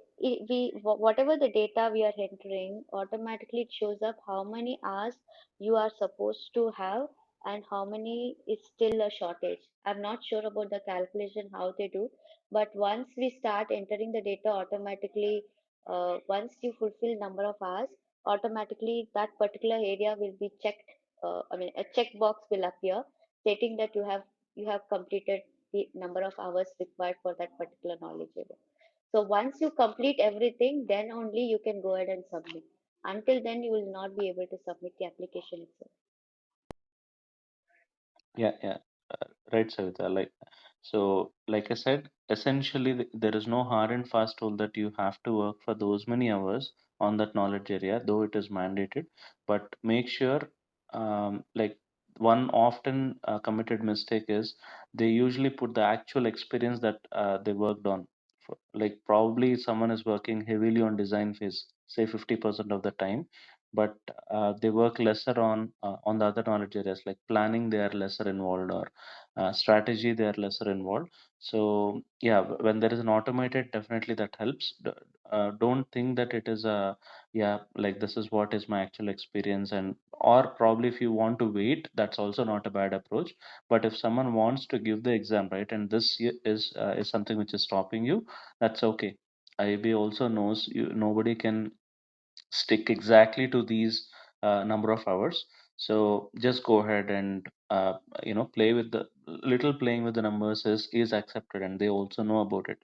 D: whatever the data we are entering, automatically it shows up how many hours you are supposed to have and how many is still a shortage. I'm not sure about the calculation how they do, but once we start entering the data automatically, once you fulfill number of hours, automatically that particular area will be checked. I mean, a checkbox will appear stating that you have completed the number of hours required for that particular knowledge area. So once you complete everything, then only you can go ahead and submit. Until then, you will not be able to submit the application itself.
C: Yeah, yeah, right, Savita. Like So, like I said, essentially there is no hard and fast rule that you have to work for those many hours on that knowledge area, though it is mandated. But make sure, like one often committed mistake is they usually put the actual experience that they worked on. Like probably someone is working heavily on design phase, say 50% of the time, but they work lesser on the other knowledge areas like planning. They are lesser involved, or strategy they are lesser involved. So yeah, when there is an automated, definitely that helps. Don't think that it is a, yeah, like this is what is my actual experience. And or probably if you want to wait, that's also not a bad approach. But if someone wants to give the exam, right, and this is something which is stopping you, that's okay. IB also knows you, nobody can stick exactly to these number of hours. So just go ahead and play with the little, playing with the numbers is accepted, and they also know about it.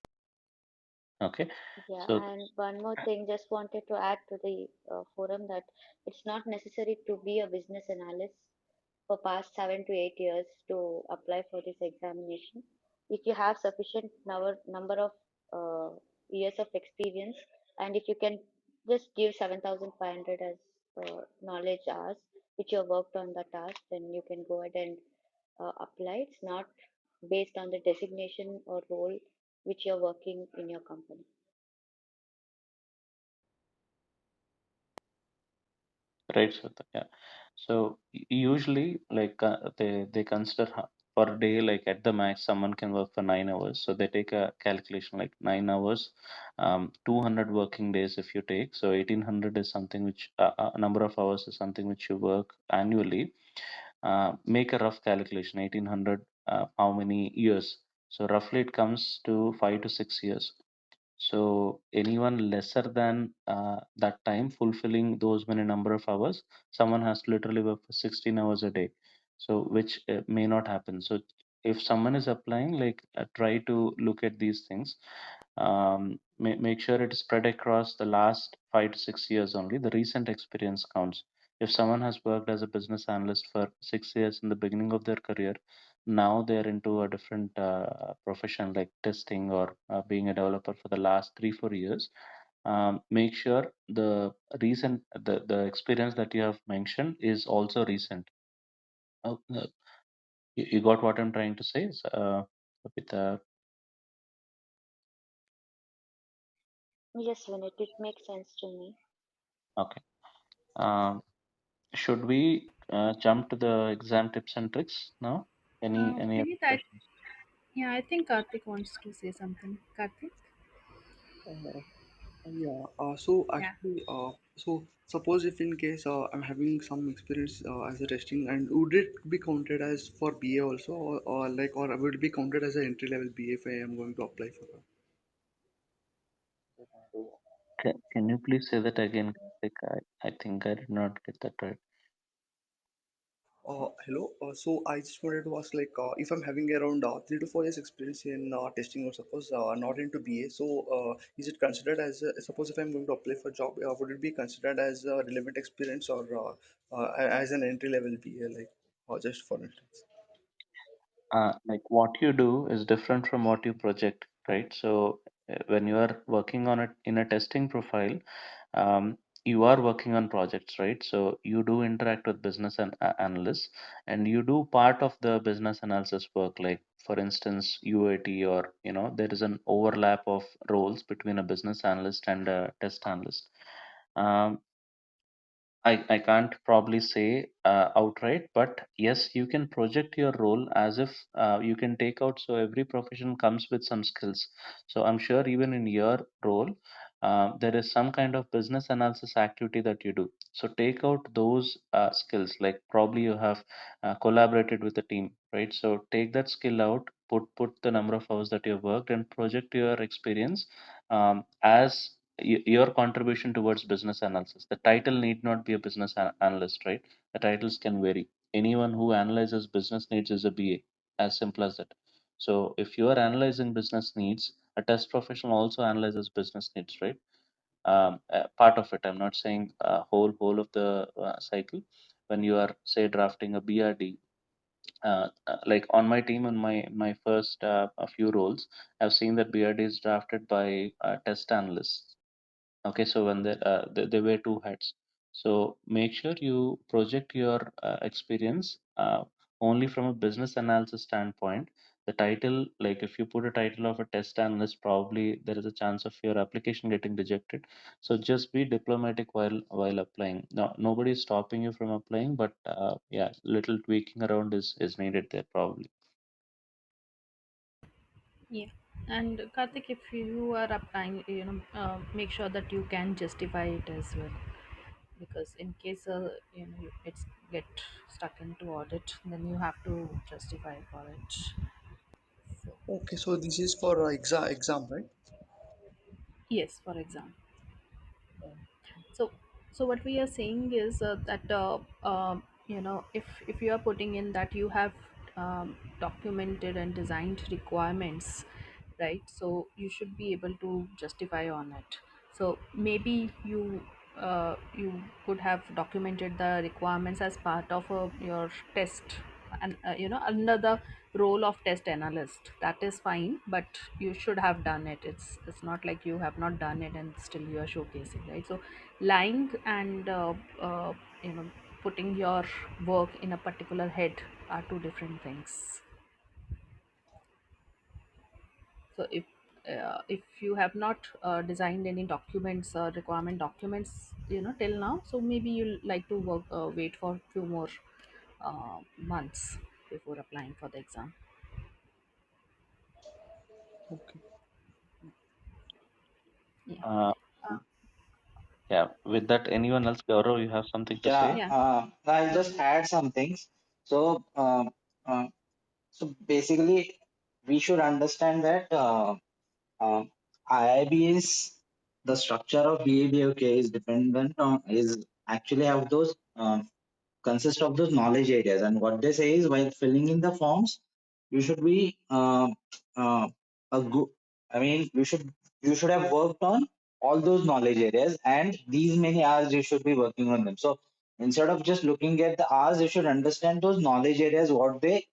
C: Okay,
D: Yeah,
C: so
D: and one more thing, just wanted to add to the forum that it's not necessary to be a business analyst for past 7 to 8 years to apply for this examination. If you have sufficient number of years of experience, and if you can just give 7,500 as knowledge hours, which you have worked on the task, then you can go ahead and apply. It's not based on the designation or role which you're working in your company.
C: right, so yeah. So usually, like they consider per day, like at the max someone can work for 9 hours. So they take a calculation like 9 hours, 200 working days if you take. So 1800 is something which number of hours is something which you work annually. Make a rough calculation, 1800, how many years? So roughly it comes to 5 to 6 years. So anyone lesser than that time fulfilling those many number of hours, someone has to literally work for 16 hours a day. So which may not happen. So if someone is applying, like try to look at these things. Make sure it is spread across the last 5 to 6 years only. The recent experience counts. If someone has worked as a business analyst for 6 years in the beginning of their career, now they're into a different profession like testing, or being a developer for the last 3 4 years. Make sure the experience that you have mentioned is also recent. You got what I'm trying to say? With
D: Yes, Vinit, it makes sense to me.
C: Okay. Um, should we jump to the exam tips and tricks now? Any other
B: Vinith,
C: questions?
B: yeah, I think Karthik wants to say something. Karthik?
E: Uh, yeah. So
B: Yeah.
E: actually, so suppose if in case I'm having some experience as a testing, and would it be counted as for BA also, or would it be counted as an entry level BA if I am going to apply for that?
C: Can you please say that again? Like I think I did not get that right.
E: Hello. So I just wanted to ask, like, if I'm having around 3 to 4 years experience in testing, or suppose not into BA, so is it considered as suppose if I'm going to apply for job, would it be considered as a relevant experience, or as an entry level BA, like, or just for instance?
C: Like what you do is different from what you project, right? So when you are working on it in a testing profile, um, you are working on projects, right? So you do interact with business and analysts, and you do part of the business analysis work. Like for instance, UAT, or there is an overlap of roles between a business analyst and a test analyst. Um, I can't probably say outright, but yes, you can project your role as if you can take out. So every profession comes with some skills. So I'm sure even in your role, there is some kind of business analysis activity that you do. So take out those skills. Like probably you have collaborated with a team, right? So take that skill out, put the number of hours that you've worked, and project your experience as your contribution towards business analysis. The title need not be a business analyst, right? The titles can vary. Anyone who analyzes business needs is a BA, as simple as that. So if you are analyzing business needs, a test professional also analyzes business needs, right? Part of it. I'm not saying whole of the cycle. When you are say drafting a BRD, like on my team, on my first a few roles, I've seen that BRD is drafted by test analysts. Okay, so when they wear two hats. So make sure you project your experience only from a business analysis standpoint. The title, like if you put a title of a test analyst, probably there is a chance of your application getting rejected. So just be diplomatic while applying. No, nobody is stopping you from applying, but yeah, little tweaking around is needed there probably.
B: Yeah. And Karthik, if you are applying, make sure that you can justify it as well, because in case it's get stuck into audit, then you have to justify for it. So
E: Okay, so this is for exam, right?
B: yes, for example. So, so what we are saying is that if you are putting in that you have documented and designed requirements, right? So you should be able to justify on it. So maybe you could have documented the requirements as part of your test, and under the role of test analyst. That is fine, but you should have done it. It's not like you have not done it and still you are showcasing, right? So lying and you know putting your work in a particular head are two different things. So if you have not designed any documents, requirement documents, till now, so maybe you'll like to wait for few more months before applying for the exam.
E: Okay.
B: Yeah.
C: Uh,
B: uh,
C: yeah. With that, anyone else, Gaurav, you have something to
F: Yeah,
C: say?
B: yeah.
F: I'll just add some things. So, uh, so basically, we should understand that IIB is the structure of BABA, okay, is dependent on is actually have those consist of those knowledge areas. And what they say is while filling in the forms, you should be a good. I mean, you should have worked on all those knowledge areas, and these many hours you should be working on them. So instead of just looking at the hours, you should understand those knowledge areas, what they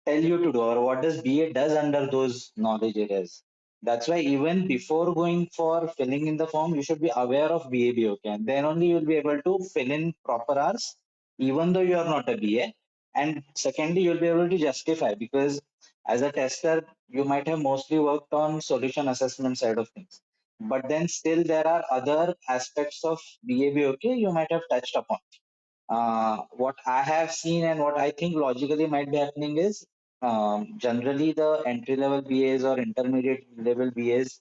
F: tell you to do, or what does BA does under those knowledge areas. That's why even before going for filling in the form, you should be aware of BA BOK, and then only you'll be able to fill in proper hours, even though you are not a BA. And secondly, you'll be able to justify, because as a tester, you might have mostly worked on solution assessment side of things. But then still there are other aspects of BA BOK you might have touched upon. What I have seen and what I think logically might be happening is generally the entry level BAs or intermediate level BAs,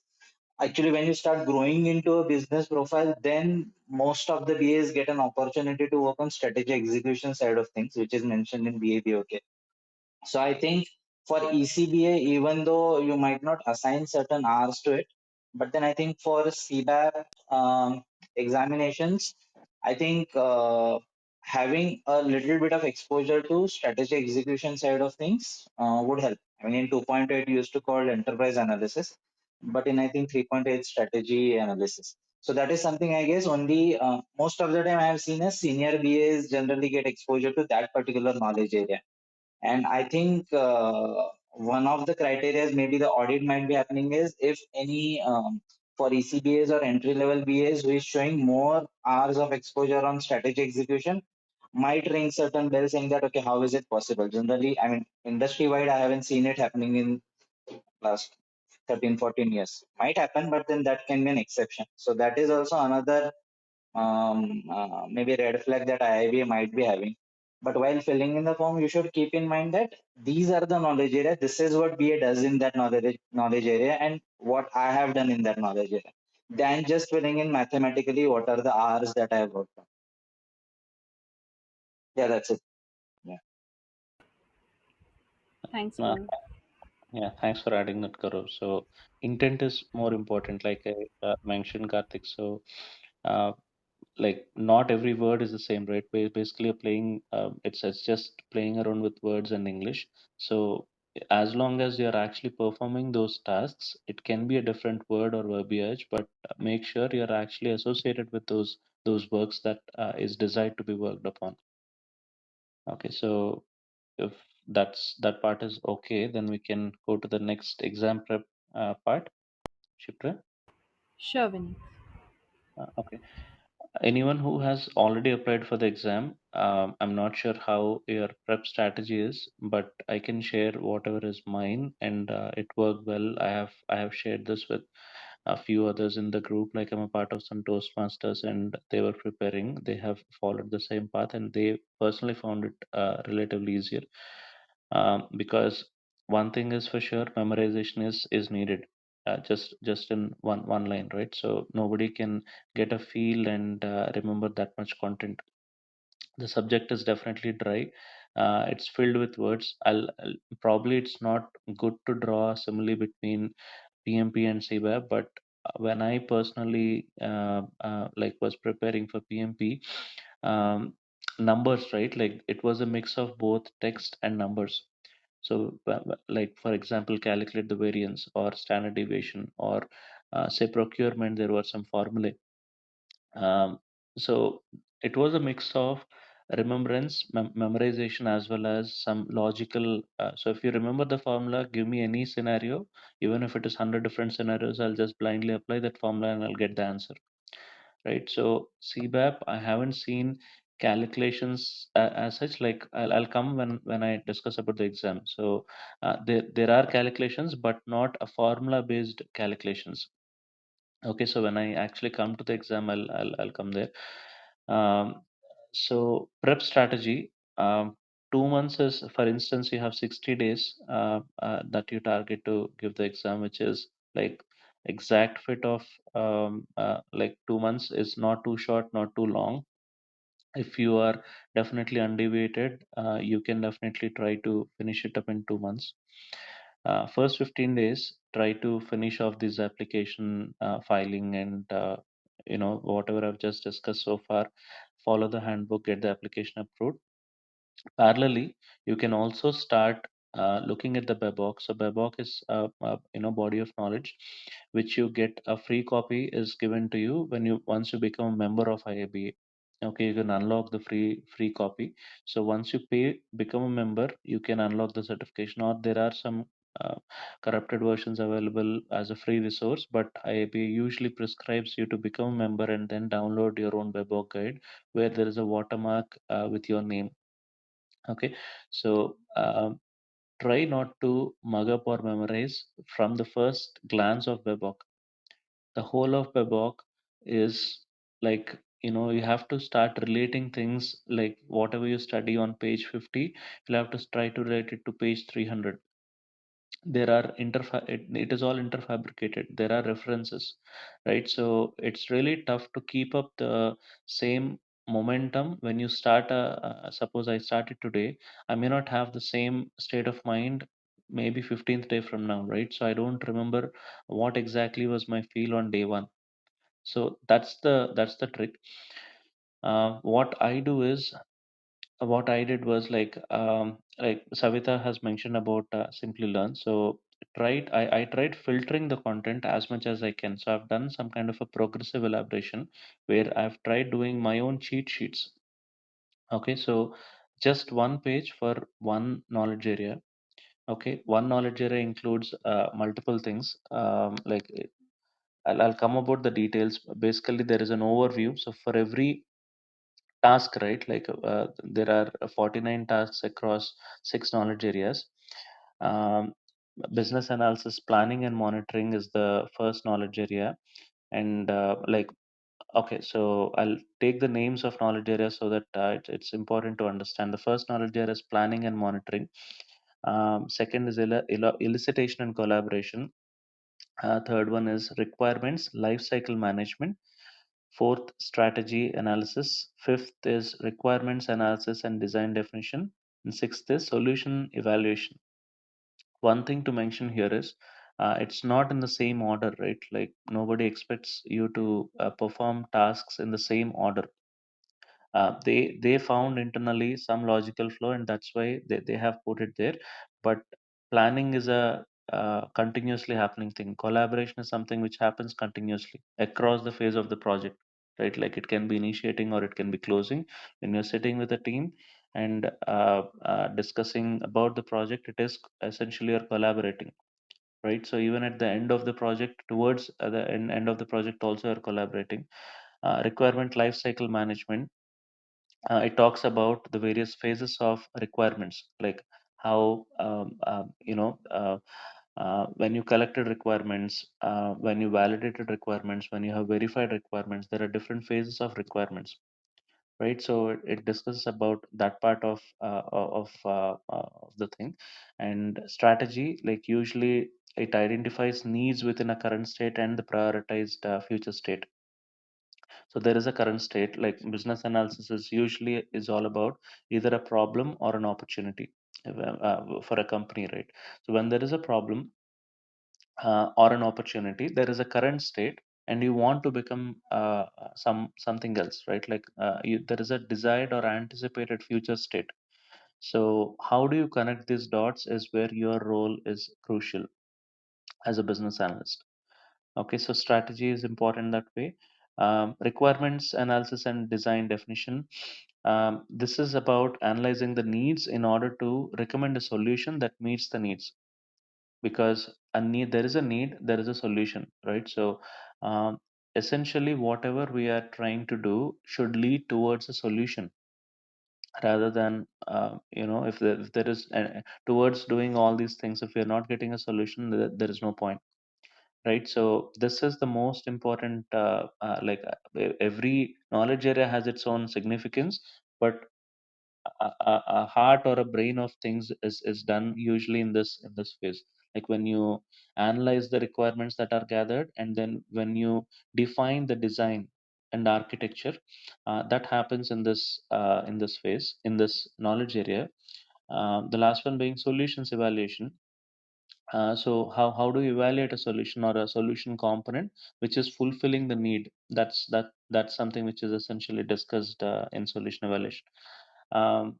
F: actually when you start growing into a business profile, then most of the BAs get an opportunity to work on strategy execution side of things, which is mentioned in BABOK. So I think for ECBA, even though you might not assign certain hours to it, but then I think for CBAP examinations, I think having a little bit of exposure to strategy execution side of things would help. I mean, in 2.8 you used to call enterprise analysis, but in I think 3.8 strategy analysis. So that is something I guess only most of the time I have seen as senior BAs generally get exposure to that particular knowledge area. And I think one of the criteria maybe the audit might be happening is if any for ECBAs or entry level BAs who is showing more hours of exposure on strategy execution might ring certain bells saying that okay, how is it possible? Generally, I mean industry wide, I haven't seen it happening in last 13, 14 years. Might happen, but then that can be an exception. So that is also another maybe red flag that IIBA might be having. But while filling in the form, you should keep in mind that these are the knowledge area. This is what BA does in that knowledge area, and what I have done in that knowledge area. Than just filling in mathematically what are the hours that I have worked on. Yeah, that's it. Yeah.
B: Thanks
C: Uh,
B: for.
C: yeah, thanks for adding that, Gaurav. So intent is more important, like I mentioned, Karthik. So uh, like not every word is the same, right? Basically playing it's just playing around with words and English. So as long as you're actually performing those tasks, it can be a different word or verbiage, but make sure you're actually associated with those works that is desired to be worked upon. Okay, so if that part is okay, then we can go to the next exam prep part. Shipra?
B: Sure, Vinny.
C: Okay. Anyone who has already applied for the exam, I'm not sure how your prep strategy is, but I can share whatever is mine, and it worked well. I have shared this with a few others in the group. Like, I'm a part of some Toastmasters, and they were preparing. They have followed the same path, and they personally found it relatively easier. Because one thing is for sure, memorization is needed. Just in one line, right? So nobody can get a feel and remember that much content. The subject is definitely dry. It's filled with words. Probably it's not good to draw a simile between PMP and CBAP, but when I personally like was preparing for PMP, um, numbers, right? Like, it was a mix of both text and numbers. So, like, for example, calculate the variance or standard deviation, or say procurement, there were some formulae. Um, so it was a mix of remembrance, memorization, as well as some logical. So if you remember the formula, give me any scenario, even if it is 100 different scenarios, I'll just blindly apply that formula and I'll get the answer, right? So CBAP, I haven't seen calculations as such. Like, I'll come when I discuss about the exam. So there are calculations, but not a formula based calculations. Okay, so when I actually come to the exam, I'll come there. Um, so prep strategy. 2 months is, for instance, you have 60 days that you target to give the exam, which is like exact fit of like 2 months is not too short, not too long. If you are definitely undeviated, you can definitely try to finish it up in 2 months. First 15 days, try to finish off this application filing, and whatever I've just discussed so far. Follow the handbook, get the application approved. Parallelly, you can also start looking at the BEBOK. So BEBOK is body of knowledge, which you get a free copy is given to you when you once you become a member of IIBA. Okay, you can unlock the free copy. So once you become a member, you can unlock the certification. Or there are some uh, corrupted versions available as a free resource, but IIBA usually prescribes you to become a member and then download your own BEBOK guide, where there is a watermark with your name. Okay, so try not to mug up or memorize from the first glance of Bebok. The whole of Bebok is like, you have to start relating things, like whatever you study on page 50, you'll have to try to relate it to page 300. There are it is all interfabricated. There are references, right? So it's really tough to keep up the same momentum when you start suppose I started today, I may not have the same state of mind maybe 15th day from now, right? So I don't remember what exactly was my feel on day one. So that's the trick. What I do is, what I did was, like Savita has mentioned about Simply Learn. So I tried filtering the content as much as I can. So I've done some kind of a progressive elaboration where I've tried doing my own cheat sheets. Okay, so just one page for one knowledge area. Okay, one knowledge area includes multiple things. I'll come about the details. Basically, there is an overview. So for every task, right? Like, there are 49 tasks across 6 knowledge areas. Um, Business analysis, planning, and monitoring is the first knowledge area. And okay, so I'll take the names of knowledge areas so that it's important to understand. The first knowledge area is planning and monitoring. Second is elicitation and collaboration. Third one is requirements, life cycle management. Fourth, strategy analysis. Fifth is requirements analysis and design definition. And sixth is solution evaluation. One thing to mention here is, it's not in the same order, right? Like, nobody expects you to perform tasks in the same order. They found internally some logical flow, and that's why they have put it there. But planning is a continuously happening thing. Collaboration is something which happens continuously across the phase of the project, right? Like, it can be initiating or it can be closing. When you're sitting with a team, and discussing about the project, it is essentially you're collaborating, right? So even at the end of the project, towards end of the project, also you're collaborating. Requirement lifecycle management, it talks about the various phases of requirements, like how when you collected requirements, when you validated requirements, when you have verified requirements, there are different phases of requirements, right? So it discusses about that part of the thing. And strategy, like usually it identifies needs within a current state and the prioritized future state. So there is a current state, like business analysis is usually is all about either a problem or an opportunity for a company, right? So when there is a problem or an opportunity, there is a current state, and you want to become something else, right? Like there is a desired or anticipated future state. So how do you connect these dots is where your role is crucial as a business analyst. Okay, so strategy is important that way. Requirements analysis and design definition. This is about analyzing the needs in order to recommend a solution that meets the needs. Because a need, there is a need, there is a solution, right? So essentially, whatever we are trying to do should lead towards a solution rather than if there is towards doing all these things, if we are not getting a solution, there is no point, right? So this is the most important every knowledge area has its own significance, but a heart or a brain of things is done usually in this phase, like when you analyze the requirements that are gathered, and then when you define the design and architecture, that happens in this phase, in this knowledge area. The last one being solutions evaluation. So how do you evaluate a solution or a solution component which is fulfilling the need? That's something which is essentially discussed in solution evaluation. Um,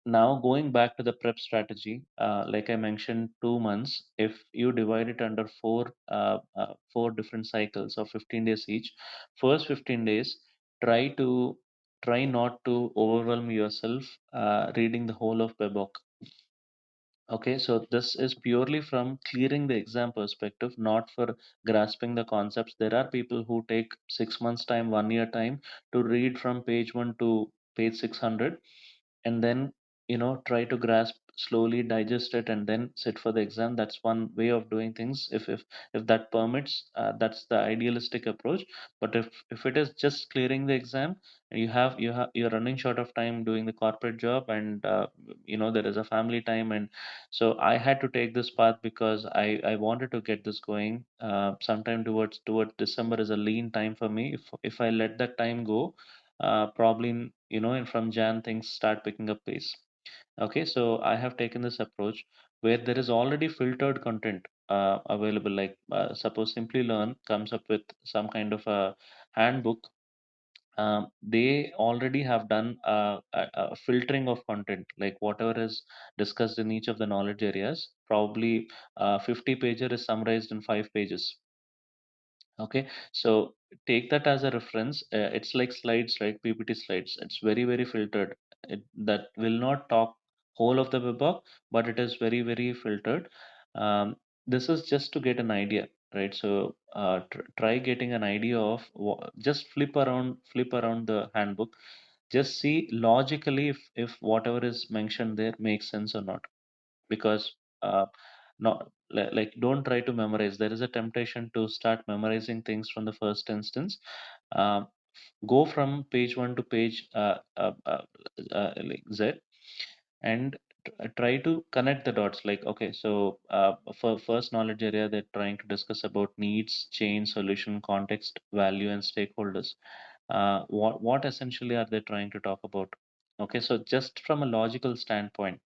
C: Now going back to the prep strategy, like I mentioned, 2 months. If you divide it under four different cycles of 15 days each, first 15 days, try to try not to overwhelm yourself reading the whole of the book. Okay, so this is purely from clearing the exam perspective, not for grasping the concepts. There are people who take 6 months time, 1 year time to read from page 1 to page 600, and then try to grasp slowly, digest it, and then sit for the exam. That's one way of doing things. If that permits, that's the idealistic approach. But if it is just clearing the exam, you're running short of time doing the corporate job, and there is a family time. And so I had to take this path because I wanted to get this going. Sometime towards December is a lean time for me. If I let that time go, probably and from Jan things start picking up pace. Okay, so I have taken this approach where there is already filtered content available. Like suppose Simply Learn comes up with some kind of a handbook. They already have done a filtering of content, like whatever is discussed in each of the knowledge areas. Probably 50 pager is summarized in 5 pages. Okay, so take that as a reference. It's like slides, right? PPT slides. It's very, very filtered. That will not talk whole of the book, but it is very, very filtered. Um, this is just to get an idea, right? So try getting an idea of just flip around the handbook. Just see logically if whatever is mentioned there makes sense or not, because uh, not like don't try to memorize. There is a temptation to start memorizing things from the first instance. um, go from page 1 to page like Z, and try to connect the dots. Like, okay, so for first knowledge area, they're trying to discuss about needs, change, solution, context, value, and stakeholders. What essentially are they trying to talk about? Okay, so just from a logical standpoint,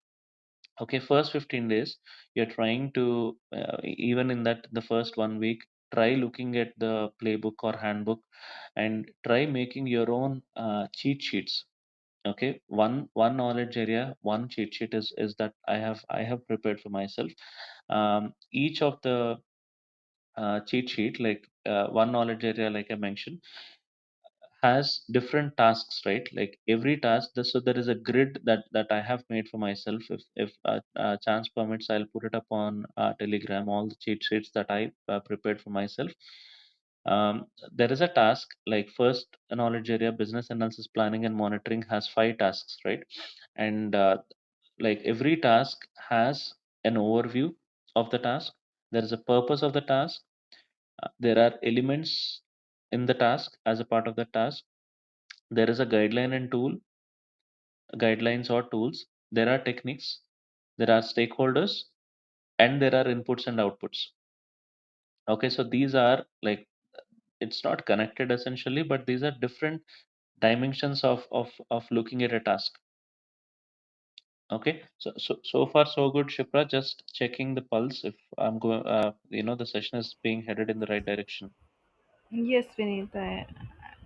C: okay, first 15 days, you're trying to, even in that the first 1 week, try looking at the playbook or handbook and try making your own cheat sheets. Okay, one knowledge area, one cheat sheet is that I have prepared for myself. Each of the cheat sheet, like one knowledge area, like I mentioned, has different tasks, right? Like every task, so there is a grid that I have made for myself. If chance permits, I'll put it up on Telegram. All the cheat sheets that I prepared for myself. There is a task like first knowledge area, business analysis, planning, and monitoring has 5 tasks, right? And like every task has an overview of the task. There is a purpose of the task. There are elements in the task as a part of the task. There is a guideline and tool, guidelines or tools. There are techniques. There are stakeholders, and there are inputs and outputs. Okay, so these are like it's not connected essentially, but these are different dimensions of looking at a task. Okay, so far so good, Shipra. Just checking the pulse if I'm going. The session is being headed in the right direction.
B: Yes, Vineet,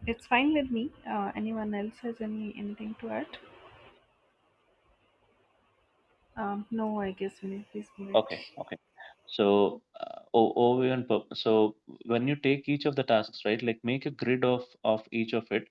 B: it's fine with me. Anyone else has anything to add? No, I guess Vineet, please go ahead.
C: Okay, okay. So, overview and so when you take each of the tasks, right, like make a grid of each of it.